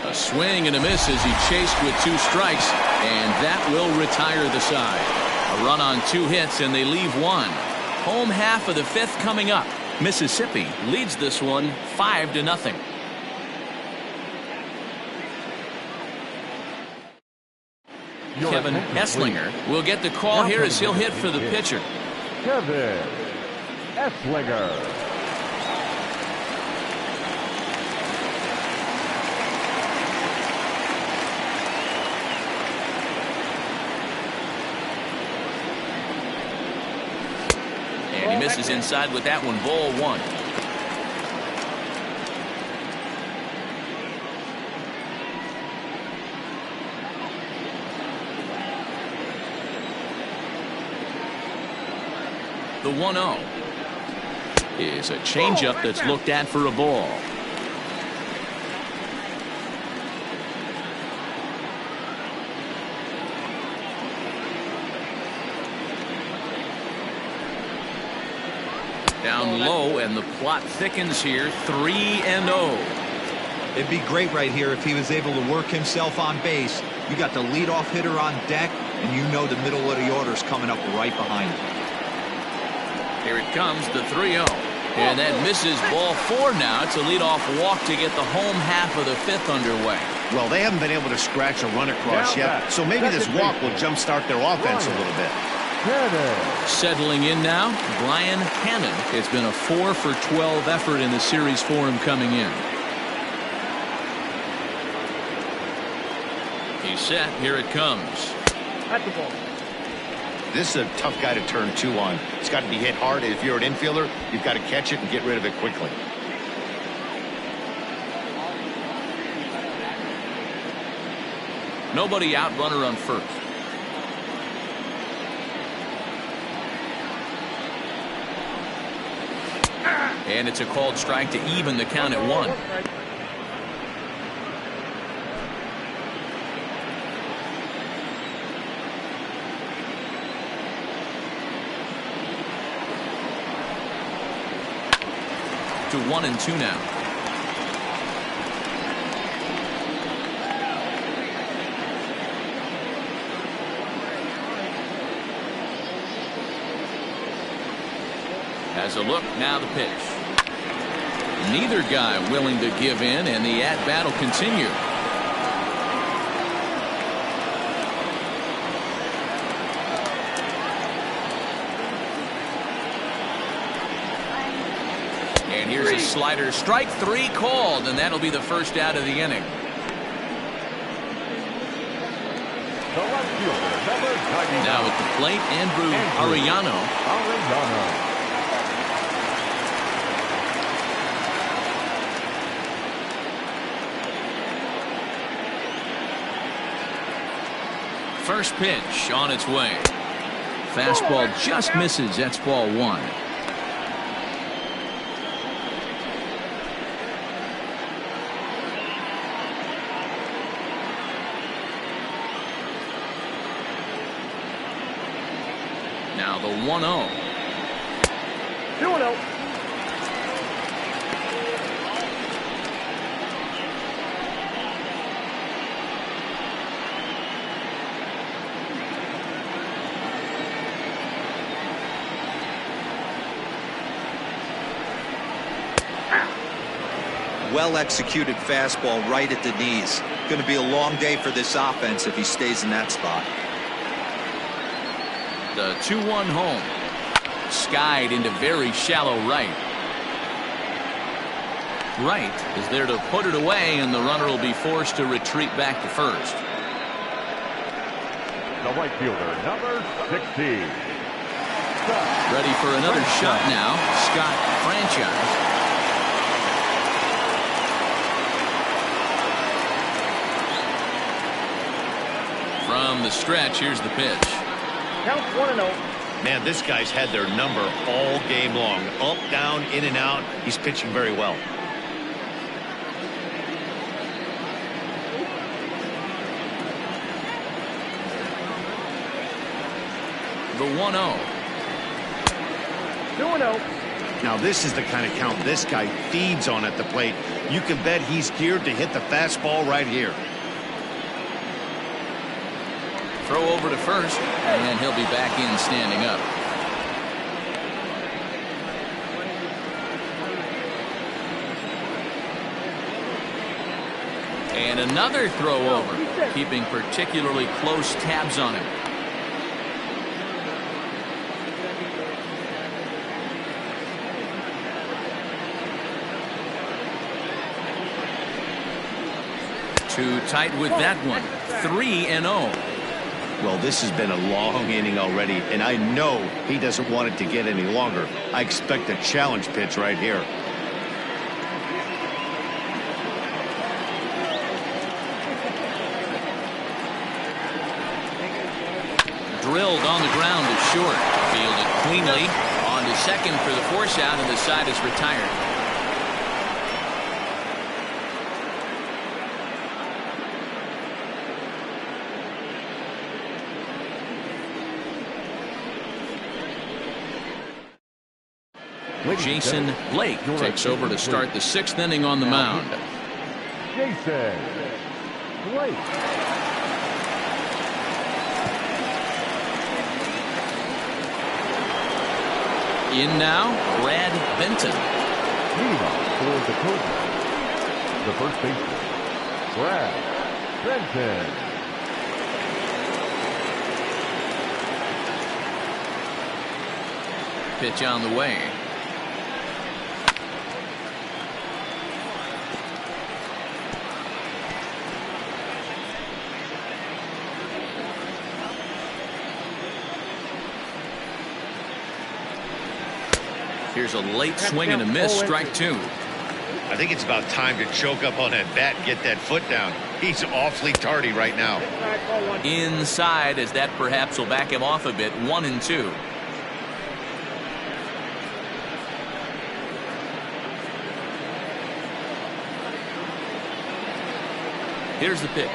A swing and a miss as he chased with 2 strikes, and that will retire the side. A run on 2 hits, and they leave 1. Home half of the 5th coming up. Mississippi leads this one 5-0. Kevin Esslinger will get the call here as he'll hit for the pitcher. Kevin Esslinger. And he misses inside with that one. Ball 1. The 1-0 is a changeup that's looked at for a ball. Down low, and the plot thickens here. 3-0. It'd be great right here if he was able to work himself on base. You got the leadoff hitter on deck, and you know the middle of the order is coming up right behind him. Here it comes, the 3-0. And that misses. Ball 4 now. It's a leadoff walk to get the home half of the 5th underway. Well, they haven't been able to scratch a run across yet, so maybe this walk will jumpstart their offense a little bit. Settling in now, Brian Hannon. It's been a 4 for 12 effort in the series for him coming in. He's set. Here it comes. At the ball. This is a tough guy to turn 2 on. It's got to be hit hard. If you're an infielder, you've got to catch it and get rid of it quickly. Nobody out, runner on first. And it's a called strike to even the count at 1. To 1-2 now. Has a look, now the pitch. Neither guy willing to give in, and the at-bat will continue. And here's a slider. Strike 3 called, and that'll be the first out of the inning. Now at the plate, Andrew Arellano. First pitch on its way. Fastball just misses. That's ball 1. Now the 1-0. well-executed fastball right at the knees. Going to be a long day for this offense if he stays in that spot. The 2-1 home. Skied into very shallow right. Right is there to put it away, and the runner will be forced to retreat back to first. The right fielder, number 16. Ready for another shot now. Scott Franchise. From the stretch, here's the pitch. Count 1-0. Man, this guy's had their number all game long. Up, down, in and out. He's pitching very well. The 1-0. 2-0. Now this is the kind of count this guy feeds on at the plate. You can bet he's geared to hit the fastball right here. Throw over to first, and he'll be back in standing up. And another throw over, keeping particularly close tabs on him. Too tight with that one. 3-0. Well, this has been a long inning already, and I know he doesn't want it to get any longer. I expect a challenge pitch right here. Drilled on the ground to short. Fielded cleanly. On to second for the force out, and the side is retired. Jason Blake takes over to start the 6th inning on the mound. Jason Blake. In now, Brad Benton. Leading off for the Cobras, the first baseman, Brad Benton. Pitch on the way. Here's a late swing and a miss, strike 2. I think it's about time to choke up on that bat and get that foot down. He's awfully tardy right now. Inside, as that perhaps will back him off a bit. 1-2. Here's the pitch.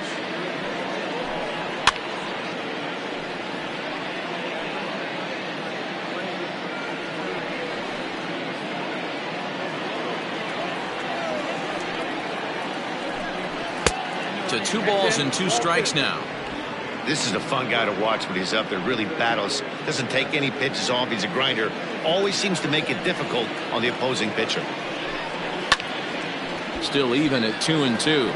To 2 balls and 2 strikes now. This is a fun guy to watch when he's up there. Really battles. Doesn't take any pitches off. He's a grinder. Always seems to make it difficult on the opposing pitcher. Still even at 2-2.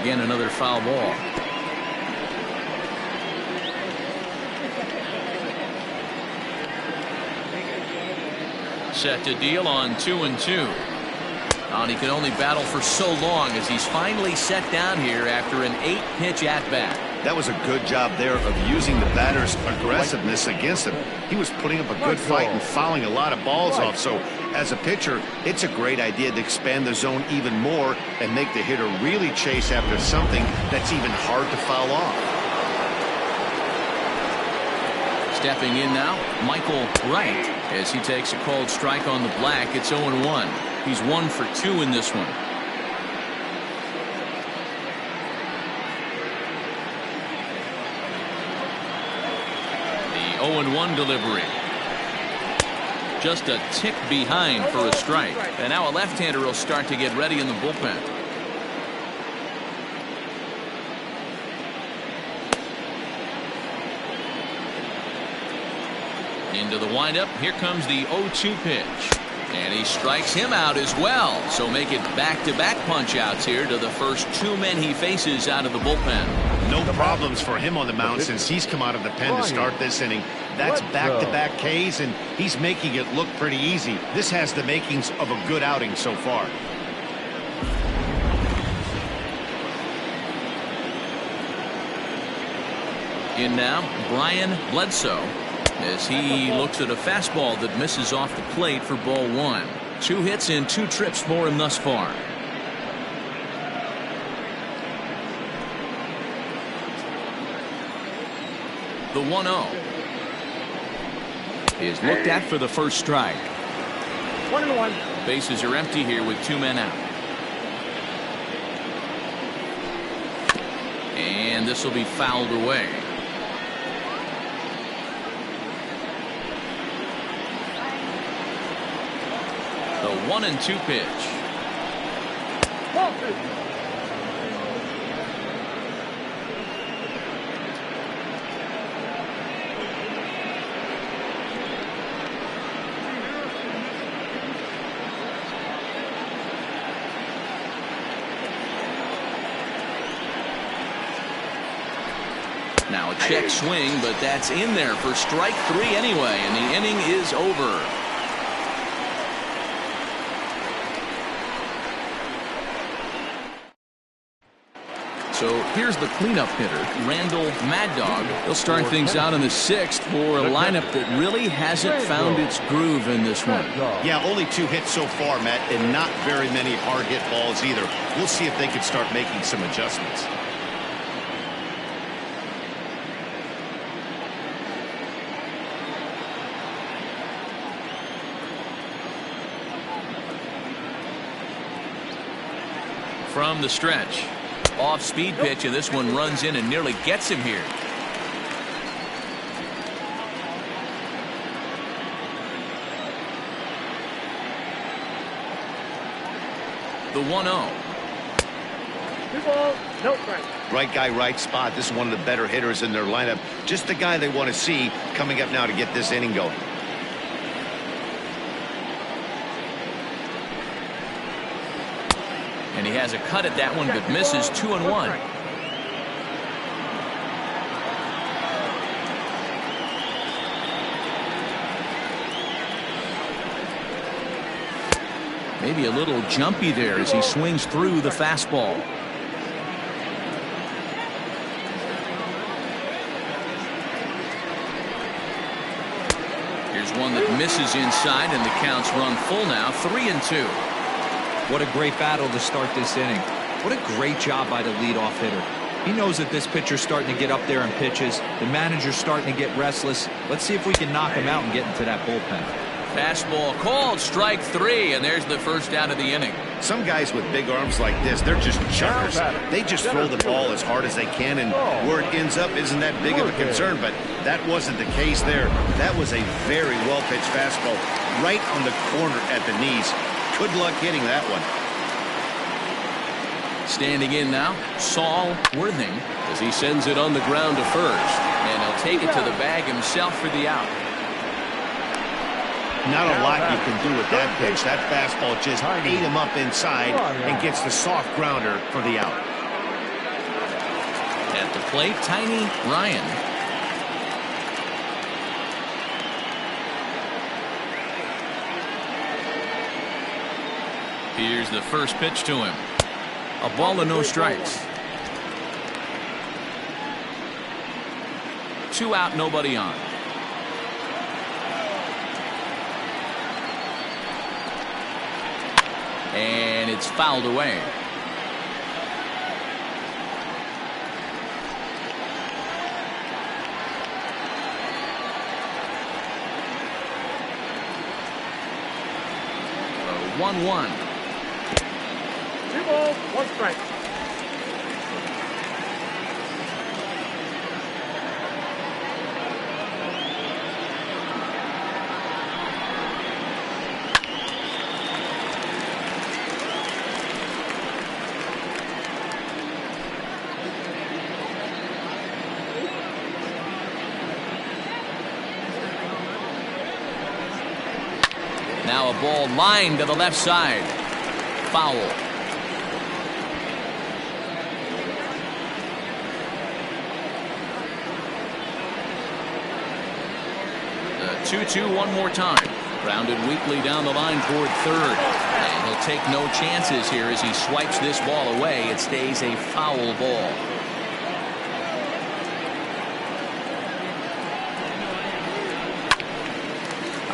Again, another foul ball. Set to deal on 2-2. And he can only battle for so long as he's finally set down here after an 8-pitch at-bat. That was a good job there of using the batter's aggressiveness against him. He was putting up a good fight and fouling a lot of balls off. So as a pitcher, it's a great idea to expand the zone even more and make the hitter really chase after something that's even hard to foul off. Stepping in now, Michael Wright, as he takes a called strike on the black. It's 0-1. He's 1 for 2 in this one. The 0-1 delivery. Just a tick behind for a strike. And now a left-hander will start to get ready in the bullpen. to the windup. Here comes the 0-2 pitch. And he strikes him out as well. So make it back-to-back punch-outs here to the first two men he faces out of the bullpen. No problems for him on the mound since he's come out of the pen to start this inning. That's back-to-back Ks, and he's making it look pretty easy. This has the makings of a good outing so far. In now, Brian Bledsoe, as he looks at a fastball that misses off the plate for ball one. 2 hits and 2 trips for him thus far. The 1-0 is looked at for the first strike. 1-1. Bases are empty here with 2 men out. And this will be fouled away. The 1-2 pitch. Now a check swing, but that's in there for strike 3 anyway, and the inning is over. So here's the cleanup hitter, Randall Mad Dog. He'll start things out in the 6th for a lineup that really hasn't found its groove in this one. Yeah, only 2 hits so far, Matt, and not very many hard hit balls either. We'll see if they can start making some adjustments. From the stretch. Off-speed pitch, and this one runs in and nearly gets him here. The 1-0. 2 balls, no strike. Right guy, right spot. This is one of the better hitters in their lineup. Just the guy they want to see coming up now to get this inning going. And he has a cut at that one, but misses. 2-1. Maybe a little jumpy there as he swings through the fastball. Here's one that misses inside, and the count's run full now. 3-2. What a great battle to start this inning. What a great job by the leadoff hitter. He knows that this pitcher's starting to get up there in pitches. The manager's starting to get restless. Let's see if we can knock him out and get into that bullpen. Fastball called, strike 3, and there's the first out of the inning. Some guys with big arms like this, they're just chuckers. They just throw the ball as hard as they can, and where it ends up isn't that big of a concern, but that wasn't the case there. That was a very well-pitched fastball right on the corner at the knees. Good luck hitting that one. Standing in now, Saul Worthing, as he sends it on the ground to first, and he'll take it to the bag himself for the out. Not a lot you can do with that pitch. That fastball just ate him up inside and gets the soft grounder for the out. At the plate, Tiny Ryan. Here's the first pitch to him. A ball and no strikes. 2 out, nobody on. And it's fouled away. A 1-1. 2 balls, 1 strike. Now a ball lined to the left side. Foul. The 2-2 one more time. Grounded weakly down the line toward third. And he'll take no chances here as he swipes this ball away. It stays a foul ball.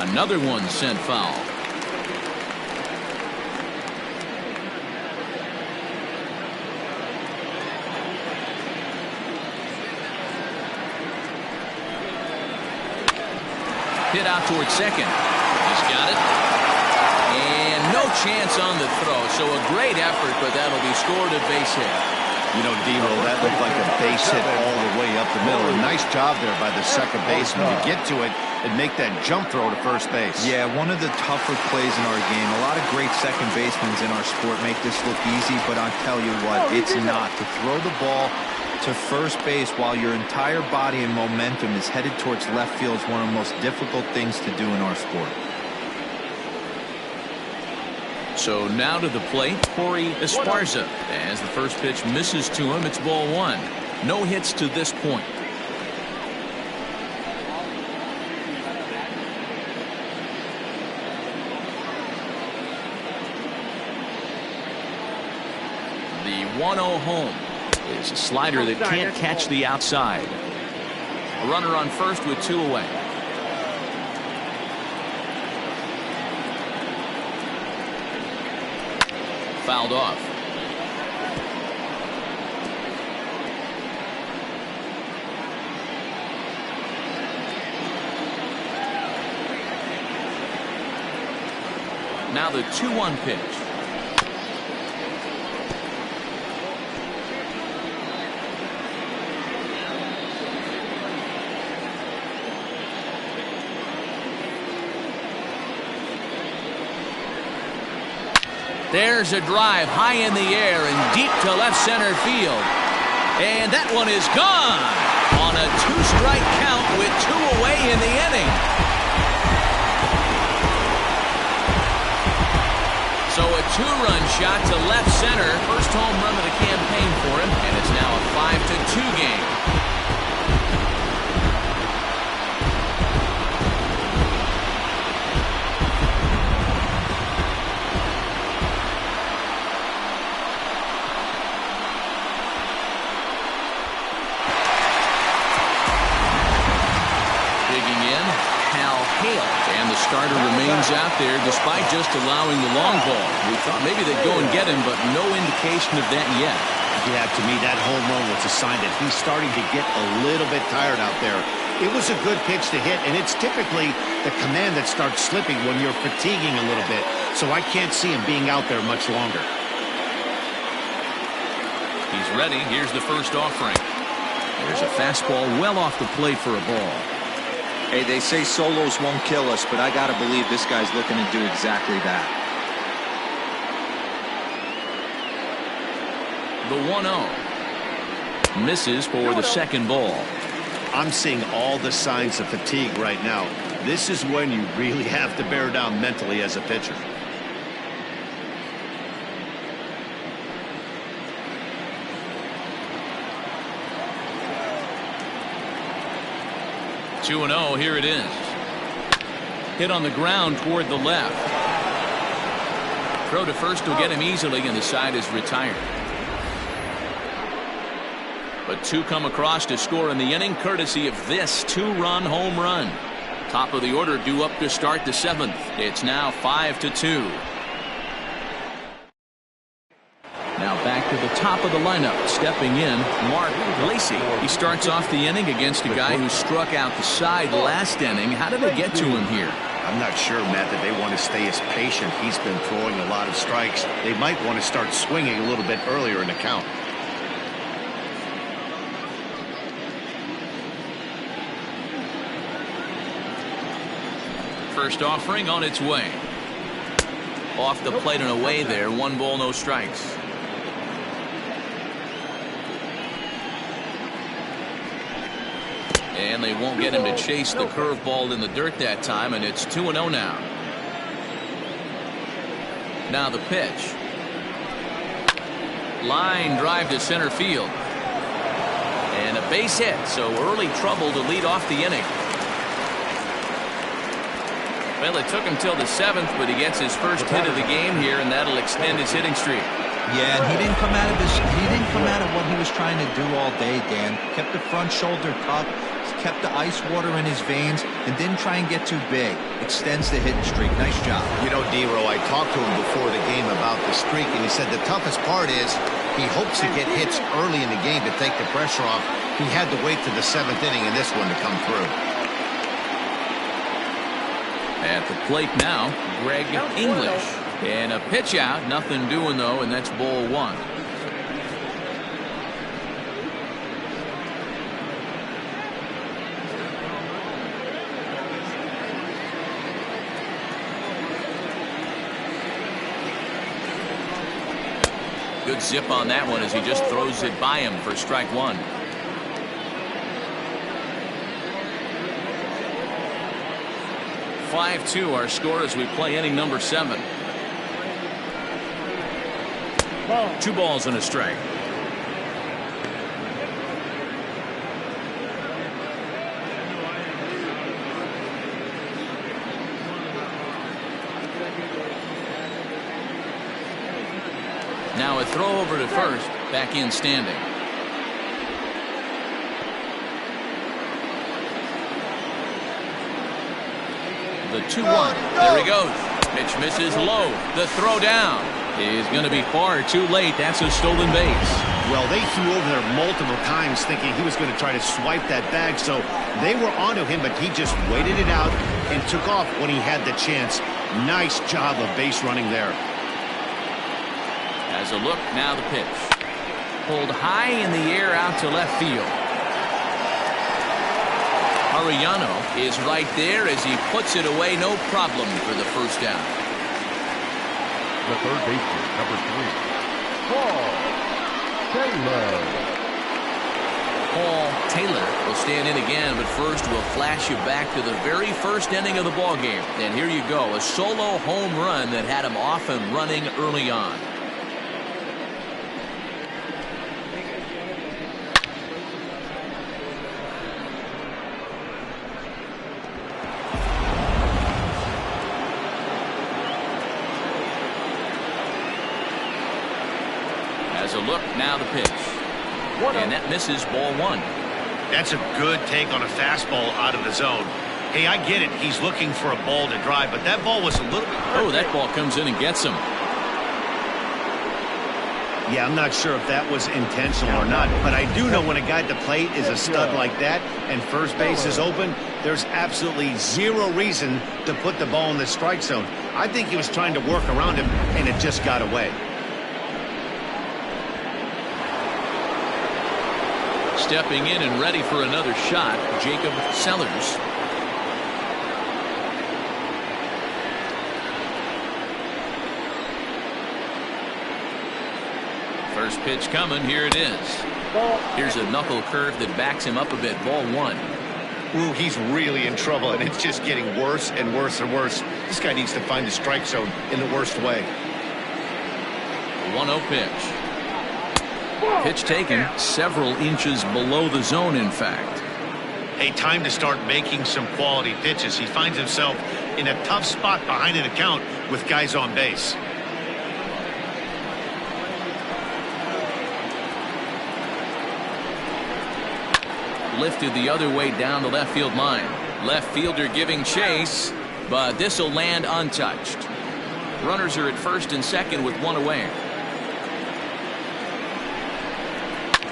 Another one sent foul. Hit out towards second. He's got it. And no chance on the throw. So a great effort, but that'll be scored a base hit. You know, D-Roll, that looked like a base hit all the way up the middle. A nice job there by the second baseman to get to it and make that jump throw to first base. Yeah, one of the tougher plays in our game. A lot of great second basemen in our sport make this look easy, but I'll tell you what, it's not. To throw the ball to first base while your entire body and momentum is headed towards left field is one of the most difficult things to do in our sport. So now to the plate, Corey Esparza. As the first pitch misses to him, it's ball one. No hits to this point. The 1-0 home is a slider that can't catch the outside. A runner on first with two away. Fouled off. Now the 2-1 pitch. There's a drive high in the air and deep to left center field. And that one is gone on a two-strike count with two away in the inning. So a two-run shot to left center. First home run of the campaign for him. And it's now a 5-2 game. Starter remains out there despite just allowing the long ball. We thought maybe they'd go and get him, but no indication of that yet. Yeah, to me, that home run was a sign that he's starting to get a little bit tired out there. It was a good pitch to hit, and it's typically the command that starts slipping when you're fatiguing a little bit. So I can't see him being out there much longer. He's ready. Here's the first offering. There's a fastball well off the plate for a ball. Hey, they say solos won't kill us, but I got to believe this guy's looking to do exactly that. The 1-0. Misses for the second ball. I'm seeing all the signs of fatigue right now. This is when you really have to bear down mentally as a pitcher. Two 2-0, here it is. Hit on the ground toward the left. Throw to first will get him easily, and the side is retired. But two come across to score in the inning, courtesy of this two-run home run. Top of the order due up to start the seventh. It's now 5-2. Now back to the top of the lineup. Stepping in, Mark Lacey. He starts off the inning against a guy who struck out the side last inning. How did they get to him here? I'm not sure, Matt, that they want to stay as patient. He's been throwing a lot of strikes. They might want to start swinging a little bit earlier in the count. First offering on its way. Off the plate and away there. 1 ball, no strikes. And they won't get him to chase the curveball in the dirt that time, and it's 2-0 now. Now the pitch. Line drive to center field. And a base hit, so early trouble to lead off the inning. Well, it took him till the 7th, but he gets his first hit of the game here, and that'll extend his hitting streak. Yeah, and he didn't come out of what he was trying to do all day, Dan. Kept the front shoulder cupped, kept the ice water in his veins, and didn't try and get too big. Extends the hitting streak. Nice job. You know, D-Row, I talked to him before the game about the streak, and he said the toughest part is he hopes to get hits early in the game to take the pressure off. He had to wait to the 7th inning in this one to come through. At the plate now, Greg English. And a pitch out, nothing doing though, and that's ball 1. Good zip on that one as he just throws it by him for strike 1. (5-2) our score as we play inning number 7. 2 balls and a strike. Now a throw over to first, back in standing. The 2-1. There he goes. Pitch misses low. The throw down is going to be far too late. That's a stolen base. Well, they threw over there multiple times thinking he was going to try to swipe that bag, so they were onto him, but he just waited it out and took off when he had the chance. Nice job of base running there. As a look, now the pitch. Pulled high in the air out to left field. Arellano is right there as he puts it away, no problem for the first down. The third baseman, number 3, Paul Taylor. Paul Taylor will stand in again, but first we'll flash you back to the very first inning of the ball game. And here you go, a solo home run that had him off and running early on. As a look, now the pitch. And that misses ball 1. That's a good take on a fastball out of the zone. Hey, I get it. He's looking for a ball to drive, but that ball was a little bit... Oh, that ball comes in and gets him. Yeah, I'm not sure if that was intentional or not, but I do know when a guy at the plate is a stud like that and first base is open, there's absolutely zero reason to put the ball in the strike zone. I think he was trying to work around him, and it just got away. Stepping in and ready for another shot, Jacob Sellers. First pitch coming, here it is. Here's a knuckle curve that backs him up a bit, ball 1. Ooh, he's really in trouble, and it's just getting worse and worse and worse. This guy needs to find the strike zone in the worst way. 1-0 pitch. Pitch taken several inches below the zone, in fact. Hey, time to start making some quality pitches. He finds himself in a tough spot behind an account with guys on base. Lifted the other way down the left field line. Left fielder giving chase, but this will land untouched. Runners are at first and second with 1 away.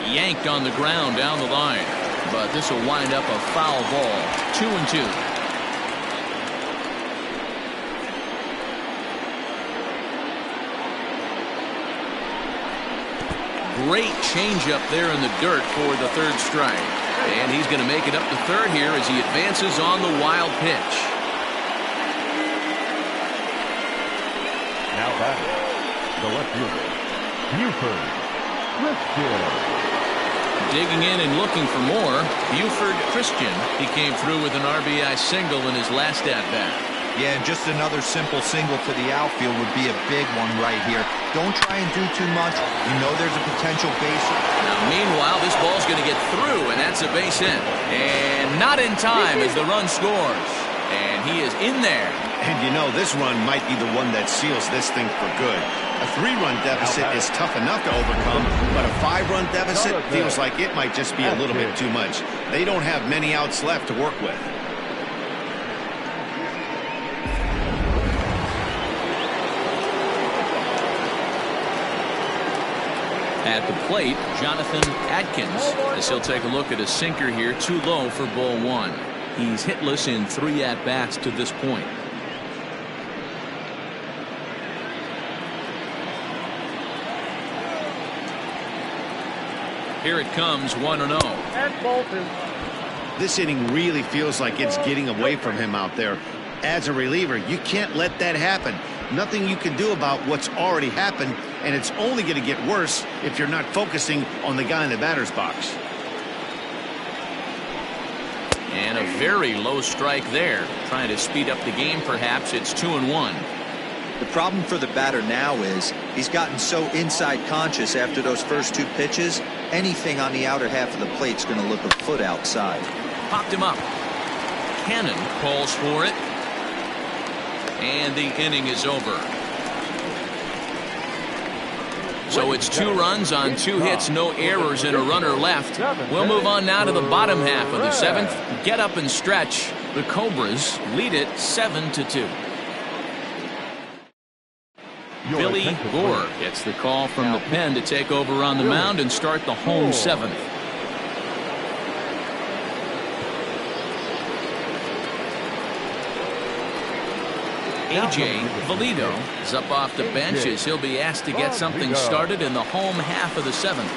Yanked on the ground down the line, but this will wind up a foul ball. 2-2. Great changeup there in the dirt for the 3rd strike, and he's going to make it up to 3rd here as he advances on the wild pitch. Now batting, the left fielder, Buford Christian. Digging in and looking for more, Buford Christian. He came through with an RBI single in his last at-bat. Yeah, and just another simple single to the outfield would be a big one right here. Don't try and do too much. You know there's a potential base. Now, meanwhile, this ball's going to get through, and that's a base hit. And not in time as the run scores. And he is in there. And you know, this run might be the one that seals this thing for good. A 3-run deficit is tough enough to overcome, but a 5-run deficit feels like it might just be a little bit too much. They don't have many outs left to work with. At the plate, Jonathan Atkins, as he'll take a look at a sinker here, too low for ball 1. He's hitless in 3 at-bats to this point. Here it comes, 1-0. And ball 2. This inning really feels like it's getting away from him out there. As a reliever, you can't let that happen. Nothing you can do about what's already happened, and it's only going to get worse if you're not focusing on the guy in the batter's box. And a very low strike there. Trying to speed up the game, perhaps. It's 2-1. The problem for the batter now is he's gotten so inside conscious after those first 2 pitches. Anything on the outer half of the plate's going to look a foot outside. Popped him up. Cannon calls for it. And the inning is over. So it's 2 runs on 2 hits, no errors, and a runner left. We'll move on now to the bottom half of the 7th. Get up and stretch. The Cobras lead it 7-2. Billy Gore gets the call from the pen to take over on the mound and start the home 7th. A.J. Valido is up off the bench as he'll be asked to get something started in the home half of the 7th.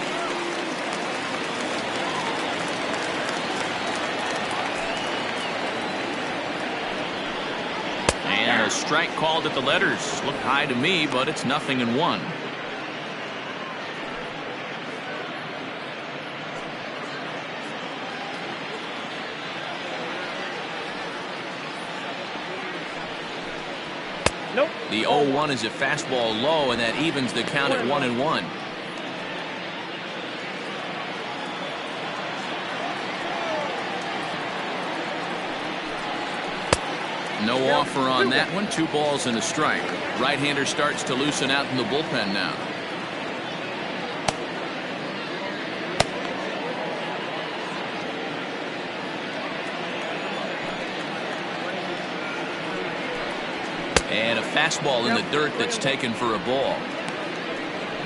And a strike called at the letters. Looked high to me, but it's 0-1. Nope. The 0-1 is a fastball low, and that evens the count at 1-1. No offer on that one. 2 balls and a strike. Right-hander starts to loosen out in the bullpen now. And a fastball in the dirt that's taken for a ball.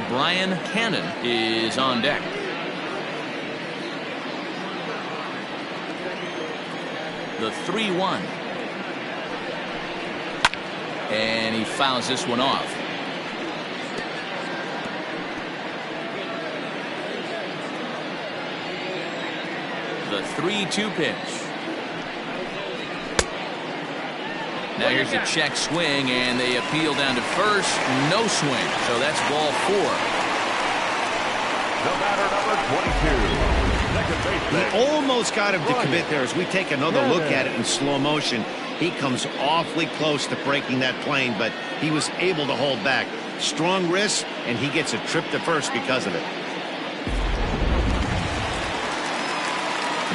Brian Cannon is on deck. The 3-1. And he fouls this one off. The 3-2 pitch. Now here's a check swing, and they appeal down to first. No swing, so that's ball 4. The batter, number 22. Second baseman. He almost got him to commit there as we take another look at it in slow motion. He comes awfully close to breaking that plane, but he was able to hold back. Strong wrist, and he gets a trip to first because of it.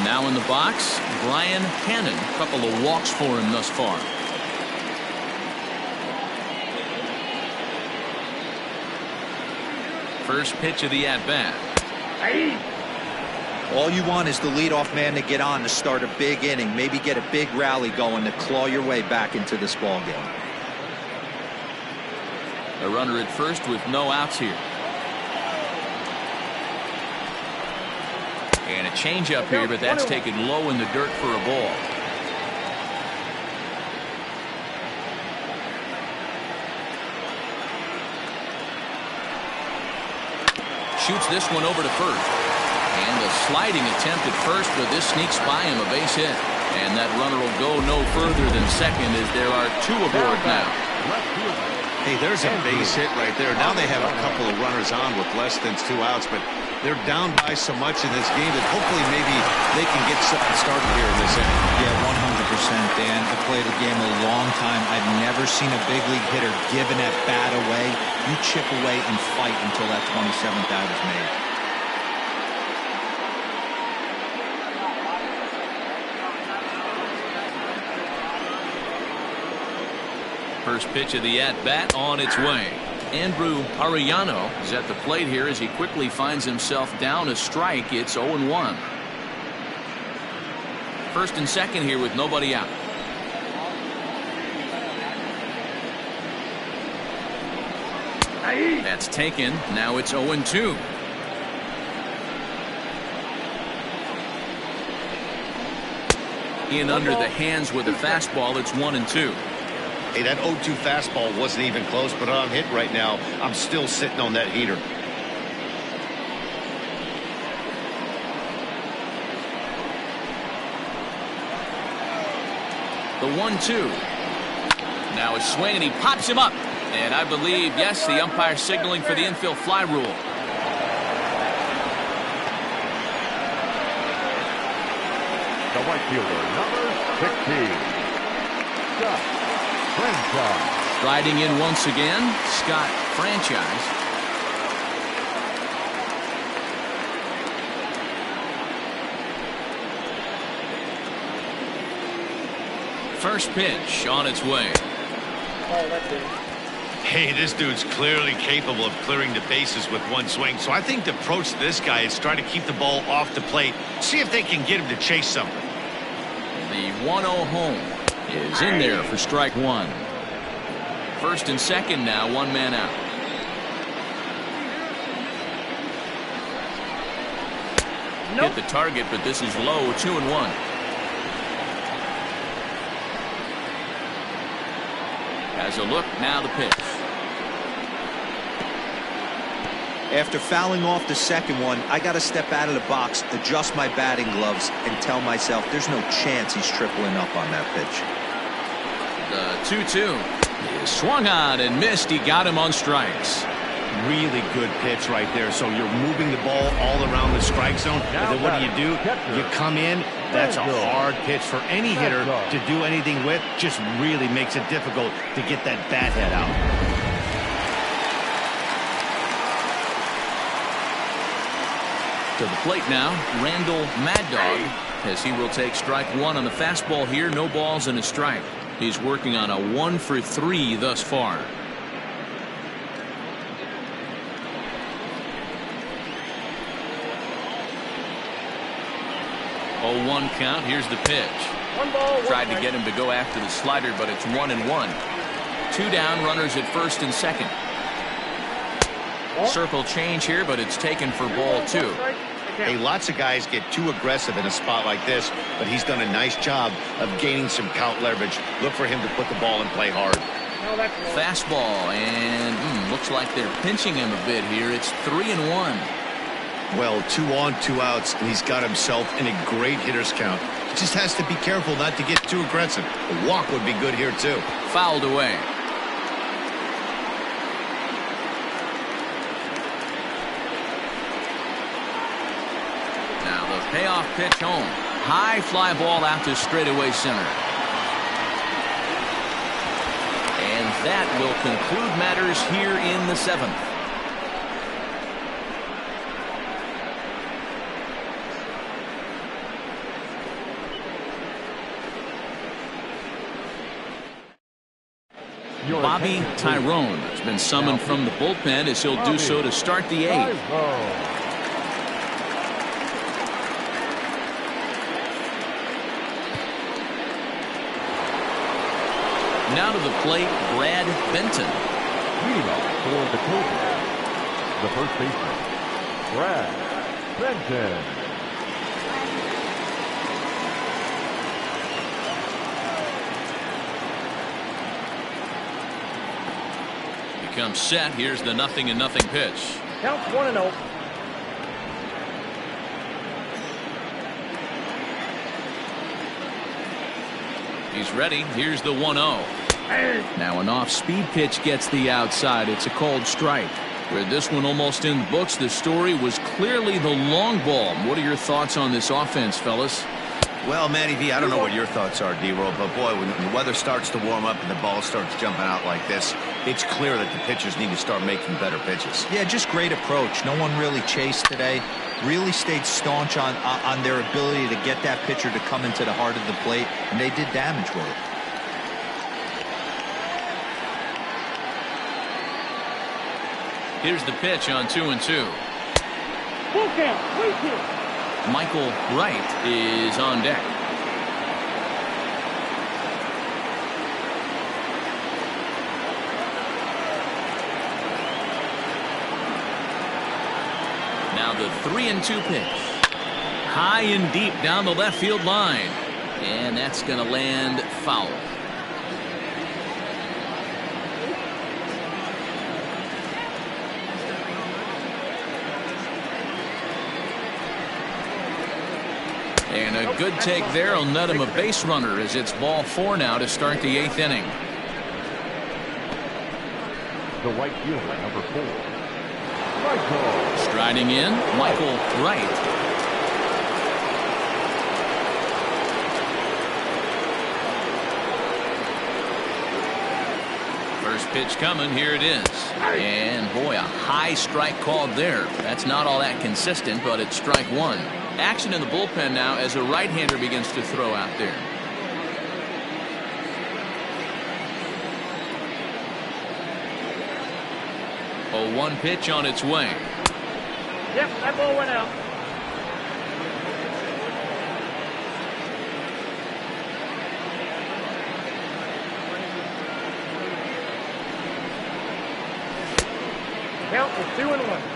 Now in the box, Brian Cannon. A couple of walks for him thus far. First pitch of the at-bat. All you want is the leadoff man to get on to start a big inning, maybe get a big rally going to claw your way back into this ball game. A runner at first with no outs here. And a changeup here, but that's taken low in the dirt for a ball. Shoots this one over to first. And a sliding attempt at first, but this sneaks by him, a base hit. And that runner will go no further than second as there are 2 aboard now. Hey, there's a base hit right there. Now they have a couple of runners on with less than 2 outs, but they're down by so much in this game that hopefully maybe they can get something started here in this inning. Yeah, 100%. Dan. I played the game a long time. I've never seen a big league hitter give an at-bat away. You chip away and fight until that 27th out is made. First pitch of the at-bat on its way. Andrew Arellano is at the plate here as he quickly finds himself down a strike. It's 0-1. First and second here with nobody out. That's taken. Now it's 0-2. In under the hands with a fastball. It's 1-2. Hey, that 0-2 fastball wasn't even close, but I'm hit right now. I'm still sitting on that heater. The 1-2. Now a swing, and he pops him up. And I believe, yes, the umpire signaling for the infield fly rule. The right fielder, number 16. Scott Franchise. Striding in once again, Scott Franchise. First pitch on its way. Hey, this dude's clearly capable of clearing the bases with one swing. So I think the approach to this guy is try to keep the ball off the plate. See if they can get him to chase something. The 1-0 home is in there for strike one. First and second now, one man out. Hit the target, but this is low, 2-1. Has a look, now the pitch. After fouling off the second one, I got to step out of the box, adjust my batting gloves, and tell myself there's no chance he's tripling up on that pitch. The 2-2 is swung on and missed. He got him on strikes. Really good pitch right there. So you're moving the ball all around the strike zone. And then what do? You come in. That's a hard pitch for any hitter to do anything with. Just really makes it difficult to get that bat head out. To the plate now, Randall Mad Dog, as he will take strike one on the fastball here. No balls and a strike. He's working on a 1-for-3 thus far. 0-1 count. Here's the pitch. One ball, Tried to get him to go after the slider, but it's 1-1. Two down, runners at first and second. Circle change here, but it's taken for ball two. Hey, lots of guys get too aggressive in a spot like this, but he's done a nice job of gaining some count leverage. Look for him to put the ball and play hard. Fastball, and looks like they're pinching him a bit here. It's 3-1. Well, 2 on, 2 outs, and he's got himself in a great hitter's count. He just has to be careful not to get too aggressive. A walk would be good here, too. Fouled away. Now the payoff pitch home. High fly ball out to straightaway center. And that will conclude matters here in the seventh. Bobby Tyrone has been summoned from the bullpen as he'll do so to start the eighth. Now to the plate, Brad Benton. Leading off for the Cobras, the first baseman, Brad Benton. Becomes set. Here's the 0-0 pitch. Counts 1-0. He's ready. Here's the 1-0. Now an off-speed pitch gets the outside. It's a called strike. With this one almost in the books, the story was clearly the long ball. What are your thoughts on this offense, fellas? Well, Matty V, I don't know what your thoughts are, D-Roll, but boy, when the weather starts to warm up and the ball starts jumping out like this, it's clear that the pitchers need to start making better pitches. Yeah, just great approach. No one really chased today. Really stayed staunch on their ability to get that pitcher to come into the heart of the plate, and they did damage with it. Here's the pitch on 2-2. Full count. 3-2. Michael Wright is on deck. Now the 3-2 pitch. High and deep down the left field line. And that's going to land foul. And a good take there will net him a base runner as it's ball 4 now to start the 8th inning. The right fielder, number 4. Michael. Striding in, Michael Wright. First pitch coming, here it is. And boy, a high strike called there. That's not all that consistent, but it's strike 1. Action in the bullpen now as a right-hander begins to throw out there. A 1 pitch on its way. Yep, that ball went out. Count is 2-1.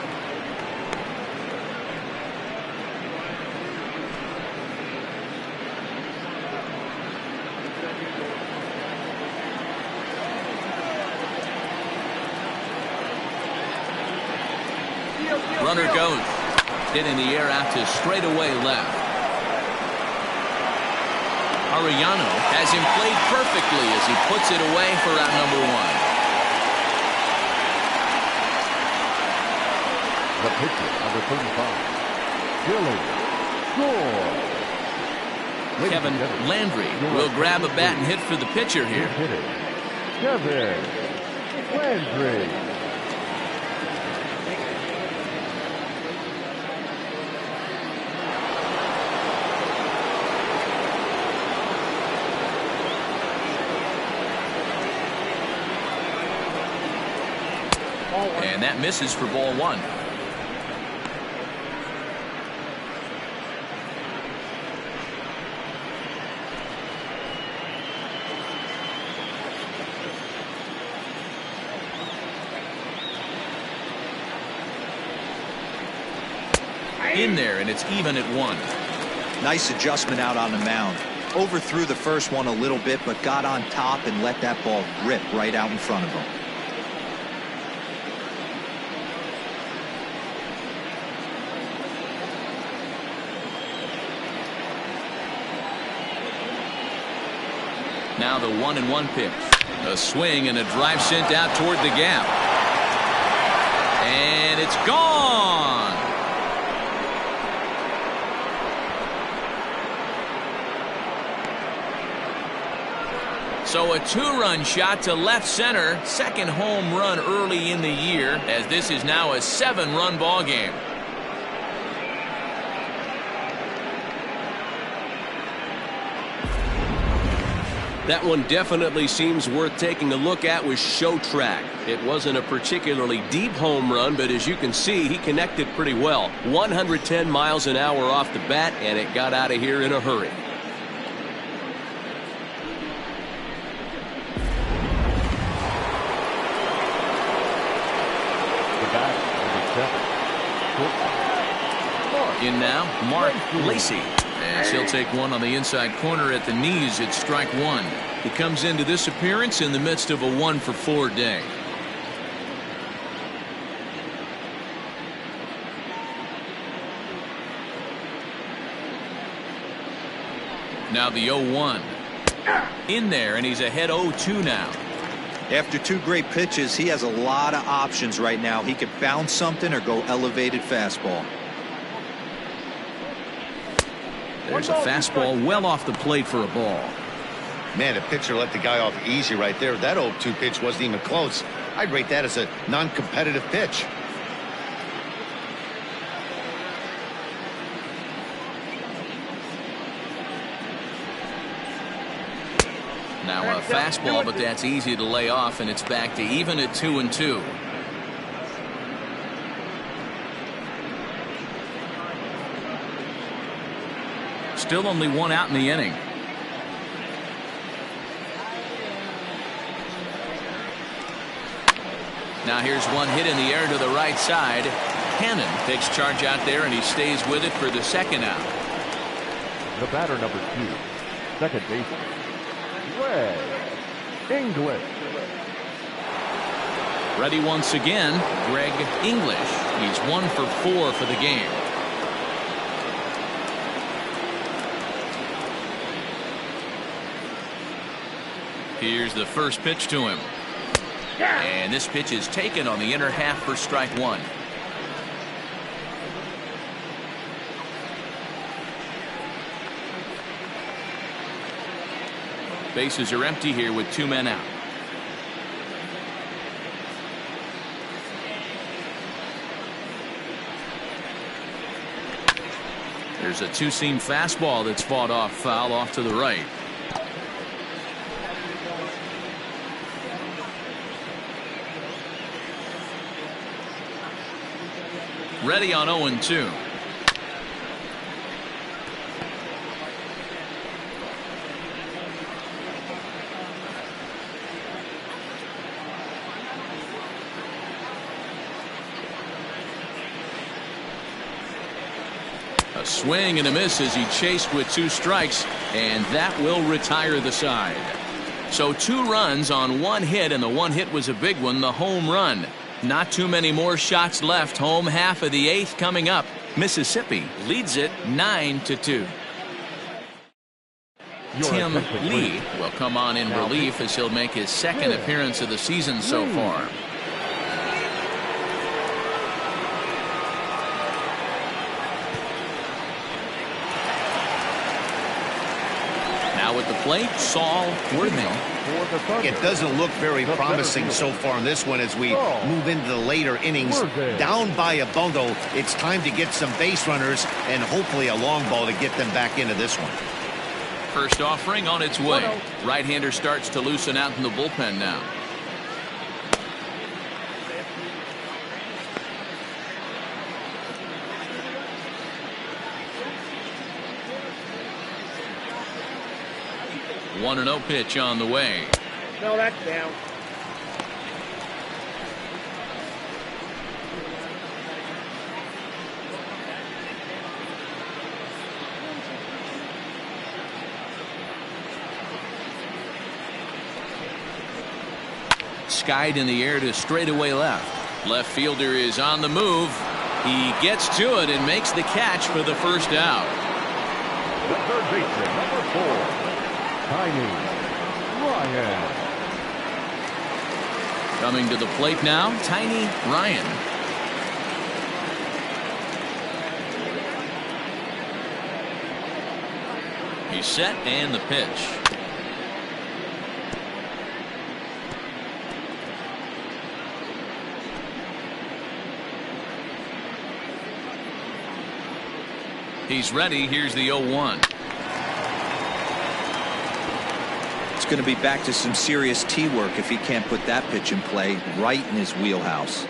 Runner goes. Hit in the air out to straightaway left. Arellano has him played perfectly as he puts it away for out number 1. The pitcher, number 35. Billy. Score. Kevin Landry will grab a bat and hit for the pitcher here. Kevin Landry. And that misses for ball 1. In there, and it's even at 1. Nice adjustment out on the mound. Overthrew the first one a little bit, but got on top and let that ball rip right out in front of him. Now the 1-1 pitch. A swing and a drive sent out toward the gap. And it's gone. So a 2-run shot to left center. Second home run early in the year, as this is now a 7-run ball game. That one definitely seems worth taking a look at with Show Track. It wasn't a particularly deep home run, but as you can see, he connected pretty well. 110 miles an hour off the bat, and it got out of here in a hurry. In now, Mark Lacey. As he'll take one on the inside corner at the knees. It's strike 1. He comes into this appearance in the midst of a 1-for-4 day. Now the 0-1. In there, and he's ahead 0-2 now. After 2 great pitches, he has a lot of options right now. He could bounce something or go elevated fastball. There's a fastball well off the plate for a ball. Man, the pitcher let the guy off easy right there. That 0-2 pitch wasn't even close. I'd rate that as a non-competitive pitch. Now a fastball, but that's easy to lay off, and it's back to even at 2-2. Still only one out in the inning. Now here's one hit in the air to the right side. Hannon takes charge out there, and he stays with it for the second out. The batter, number 2, second baseman, Greg English. Ready once again, Greg English. He's 1 for 4 for the game. Here's the first pitch to him. And this pitch is taken on the inner half for strike 1. Bases are empty here with 2 men out. There's a two-seam fastball that's fought off foul off to the right. Ready on 0-2. A swing and a miss as he chased with 2 strikes, and that will retire the side. So 2 runs on 1 hit, and the 1 hit was a big one, the home run. Not too many more shots left. Home half of the 8th coming up. Mississippi leads it 9-2. Tim Lee will come on in relief as he'll make his second appearance of the season so far. Now at the plate, Saul Worthing. It doesn't look very promising so far in this one as we move into the later innings. Down by a bundle, it's time to get some base runners and hopefully a long ball to get them back into this one. First offering on its way. Right-hander starts to loosen out in the bullpen now. One and 0 pitch on the way. No, that's down. Skied in the air to straightaway left. Left fielder is on the move. He gets to it and makes the catch for the first out. The third baseman, number 4, Tiny Ryan. Coming to the plate now, Tiny Ryan. He's set and the pitch. He's ready. Here's the 0-1. It's going to be back to some serious tee work if he can't put that pitch in play right in his wheelhouse.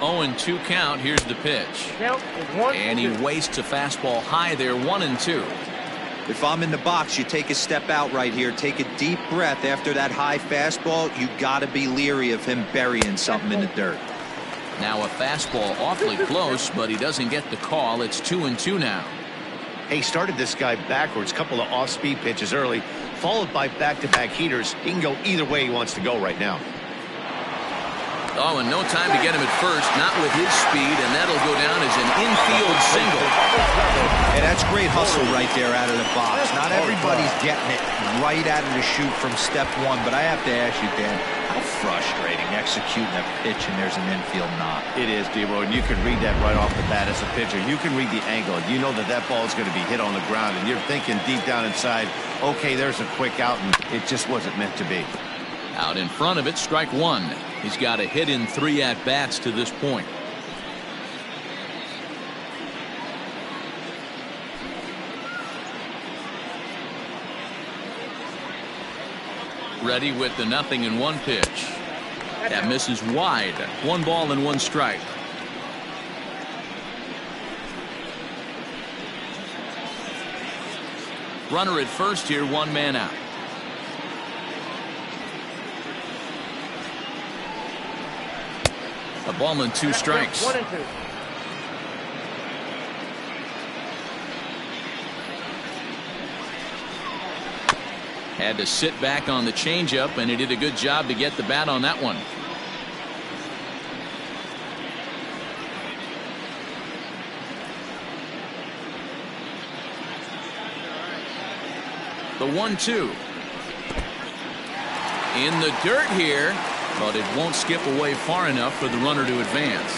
0-2 count. Here's the pitch. And he wastes a fastball high there, 1-2. If I'm in the box, you take a step out right here. Take a deep breath after that high fastball. You got to be leery of him burying something in the dirt. Now a fastball awfully close, but he doesn't get the call. It's 2-2 now. He started this guy backwards, couple of off-speed pitches early, followed by back-to-back heaters. He can go either way he wants to go right now. Oh, and no time to get him at first, not with his speed, and that'll go down as an infield single. Yeah, that's great hustle right there out of the box. Not everybody's getting it right out of the chute from step one, but I have to ask you, Dan, how frustrating executing a pitch and there's an infield knock. It is, D-Roy, and you can read that right off the bat as a pitcher. You can read the angle. You know that that ball is going to be hit on the ground, and you're thinking deep down inside, okay, there's a quick out, and it just wasn't meant to be. Out in front of it, strike one. He's got a hit in 3 at-bats to this point. Ready with the 0-1 pitch. That misses wide. 1 ball and 1 strike. Runner at first here, 1 man out. A ball and 2 strikes. 1 and 2. Had to sit back on the changeup, and he did a good job to get the bat on that one. The 1-2. In the dirt here, but it won't skip away far enough for the runner to advance.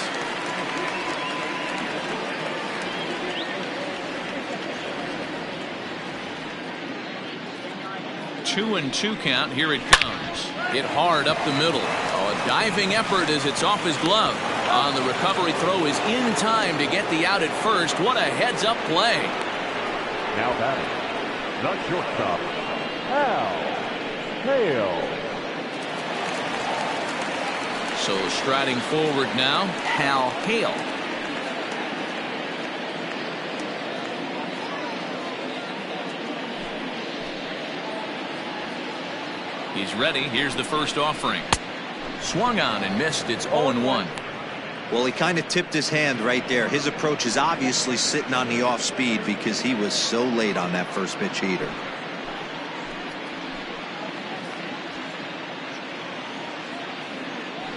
Two and 2 count. Here it comes. Hit hard up the middle. Oh, a diving effort as it's off his glove. On the recovery throw is in time to get the out at first. What a heads-up play. Now batting, the shortstop, Hal Hale. So striding forward now, Hal Hale. He's ready. Here's the first offering. Swung on and missed. It's 0-1. Well, he kind of tipped his hand right there. His approach is obviously sitting on the off speed because he was so late on that first pitch heater.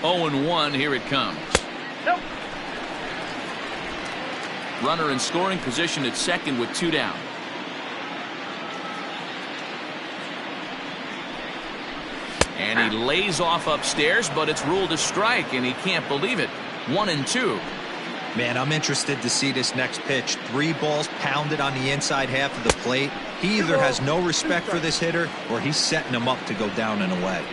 Oh and 1. Here it comes. Nope. Runner in scoring position at second with 2 down. And he lays off upstairs, but it's ruled a strike, and he can't believe it. 1 and 2. Man, I'm interested to see this next pitch. 3 balls pounded on the inside half of the plate. He either has no respect for this hitter or he's setting him up to go down and away.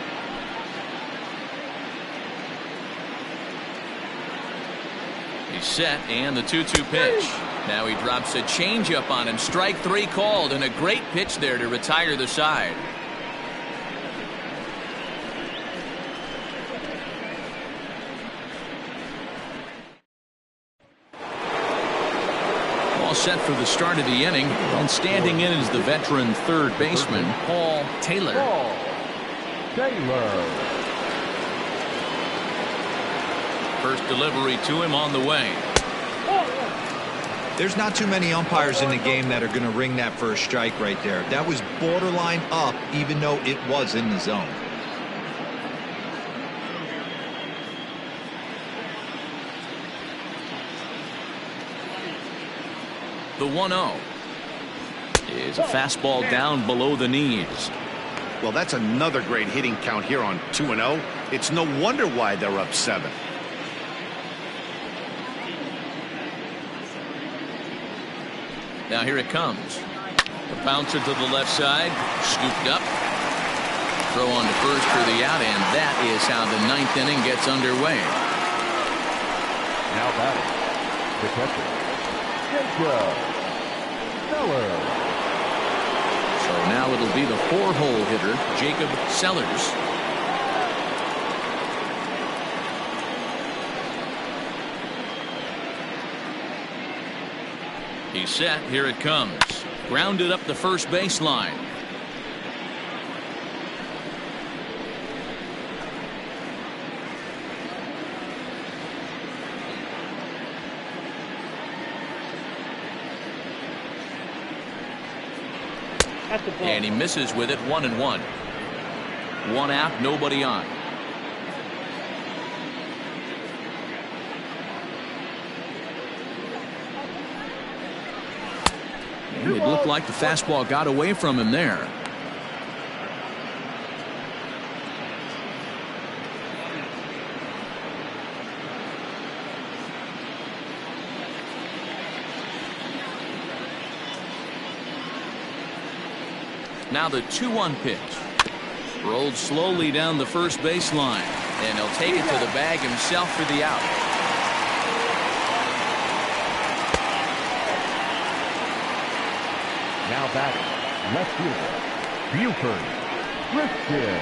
He's set, and the 2-2 pitch. Now he drops a changeup on him. Strike 3 called, and a great pitch there to retire the side. All set for the start of the inning, and standing in is the veteran third baseman, Paul Taylor. Paul Taylor. First delivery to him on the way. There's not too many umpires in the game that are going to ring that first strike right there. That was borderline up, even though it was in the zone. The 1-0 is a fastball down below the knees. Well, that's another great hitting count here on 2-0. It's no wonder why they're up 7. Now here it comes. The bouncer to the left side, scooped up. Throw on to first for the out, and that is how the 9th inning gets underway. Now batting, the catcher, Jacob Sellers. So now it'll be the 4-hole hitter, Jacob Sellers. He's set. Here it comes. Grounded up the first baseline. And he misses with it. 1-1. 1 out, nobody on. It looked like the fastball got away from him there. Now the 2-1 pitch. Rolled slowly down the first baseline. And he'll take it to the bag himself for the out. Now batting, left fielder, Buford Christian.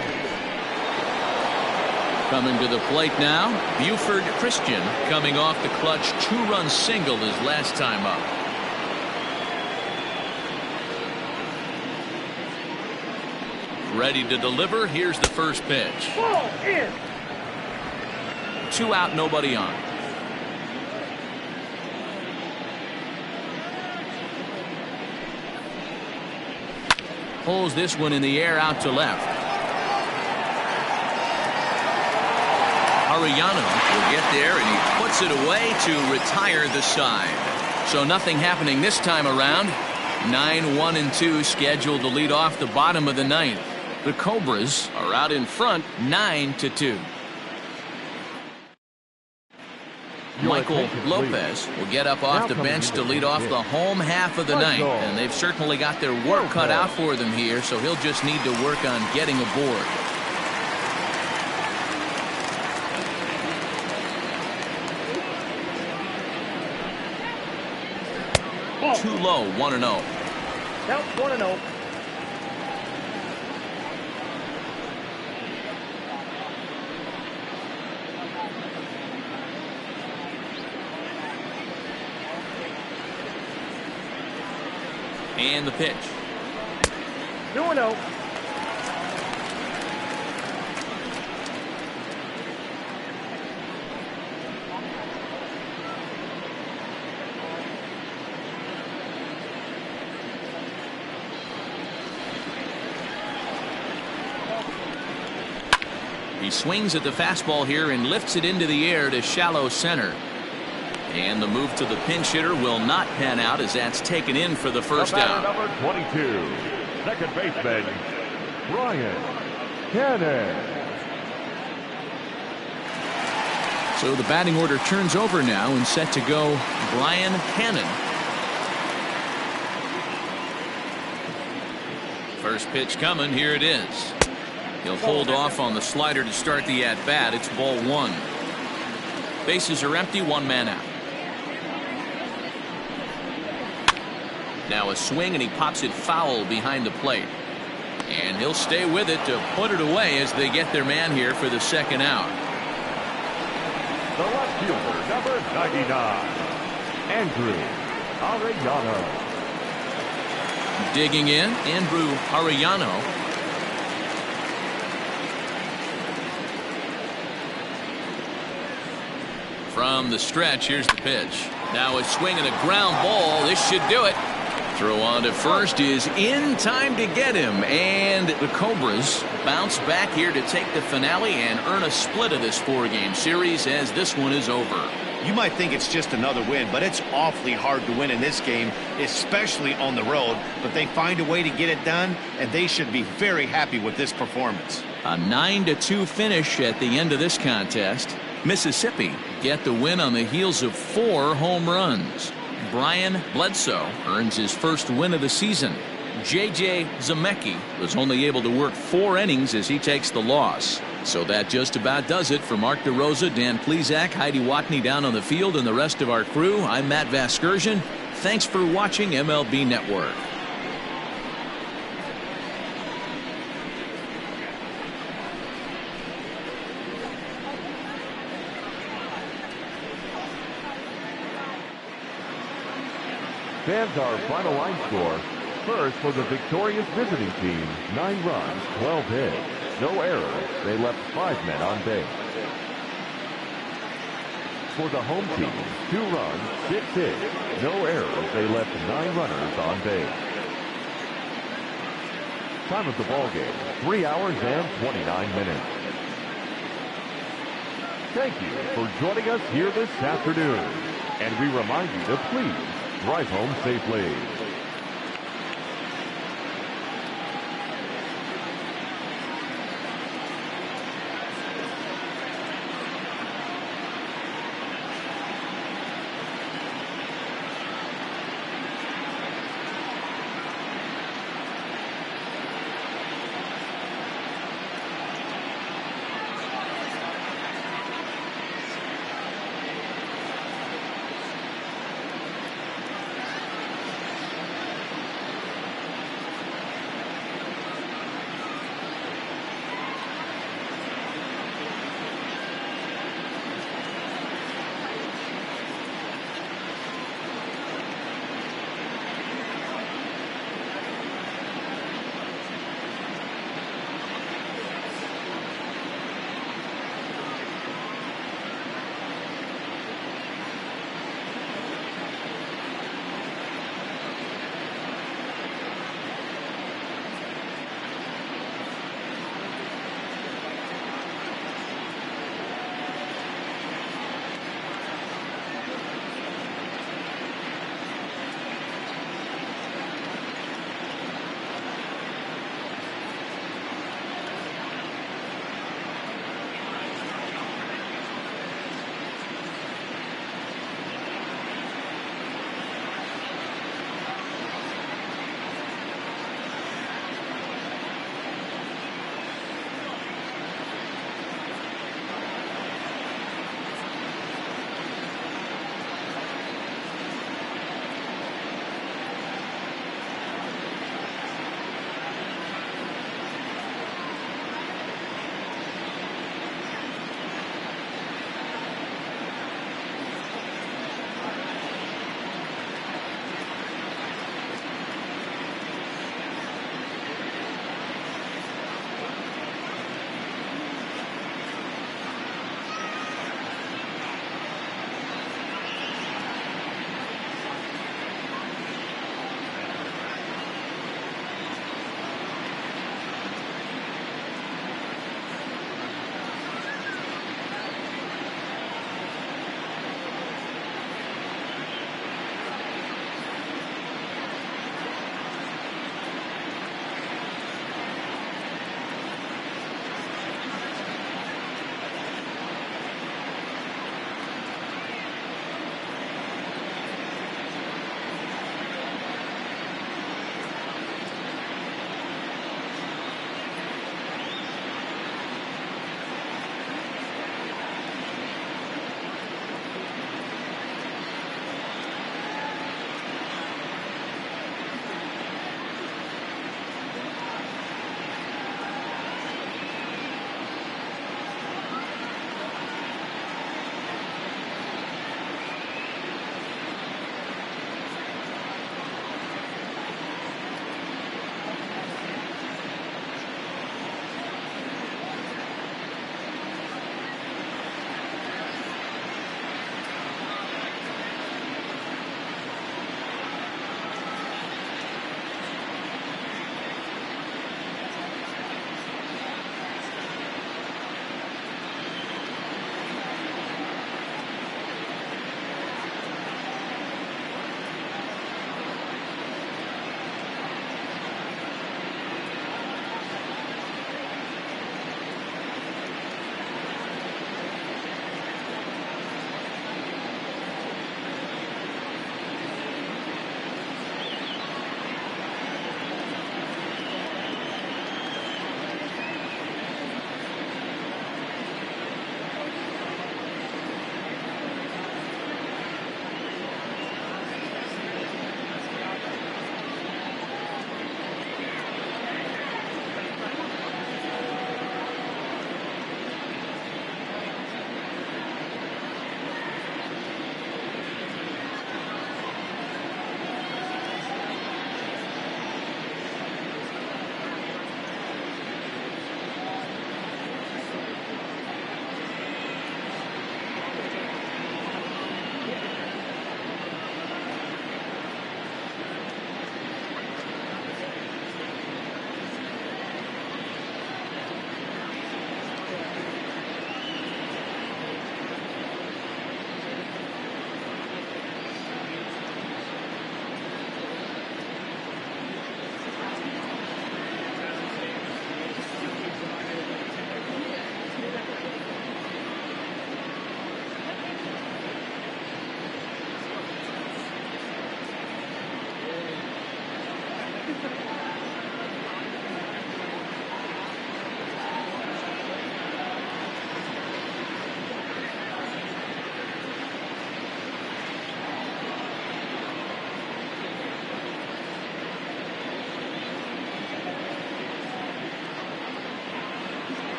Coming to the plate now, Buford Christian, coming off the clutch 2-run single his last time up. Ready to deliver. Here's the first pitch. Ball in. 2 out, nobody on. Pulls this one in the air out to left. Arellano will get there, and he puts it away to retire the side. So nothing happening this time around. 9-1-2 scheduled to lead off the bottom of the ninth. The Cobras are out in front 9-2. Michael Lopez will get up off the bench to lead off the home half of the ninth, and they've certainly got their work cut out for them here, so he'll just need to work on getting aboard. Too low, 1-0. Count 1-0. And the pitch. 2-0. He swings at the fastball here and lifts it into the air to shallow center. And the move to the pinch hitter will not pan out as that's taken in for the first out. Number 22, second baseman, Brian Cannon. So the batting order turns over now and set to go Brian Cannon. First pitch coming. Here it is. He'll hold off on the slider to start the at-bat. It's ball 1. Bases are empty, 1 man out. Now a swing, and he pops it foul behind the plate. And he'll stay with it to put it away as they get their man here for the second out. The left fielder, number 99, Andrew Arellano. Digging in, Andrew Arellano. From the stretch, here's the pitch. Now a swing and a ground ball. This should do it. Throw on to first is in time to get him, and the Cobras bounce back here to take the finale and earn a split of this 4-game series as this one is over. You might think it's just another win, but it's awfully hard to win in this game, especially on the road. But they find a way to get it done, and they should be very happy with this performance. A 9-2 finish at the end of this contest. Mississippi get the win on the heels of 4 home runs. Brian Bledsoe earns his first win of the season. J.J. Zemecki was only able to work 4 innings as he takes the loss. So that just about does it. For Mark DeRosa, Dan Plesac, Heidi Watney down on the field, and the rest of our crew, I'm Matt Vasgersian. Thanks for watching MLB Network. Fans, our final line score. First, for the victorious visiting team, 9 runs, 12 hits, no errors. They left 5 men on base. For the home team, 2 runs, 6 hits, no errors. They left 9 runners on base. Time of the ball game, 3 hours and 29 minutes. Thank you for joining us here this afternoon. And we remind you to please drive home safely.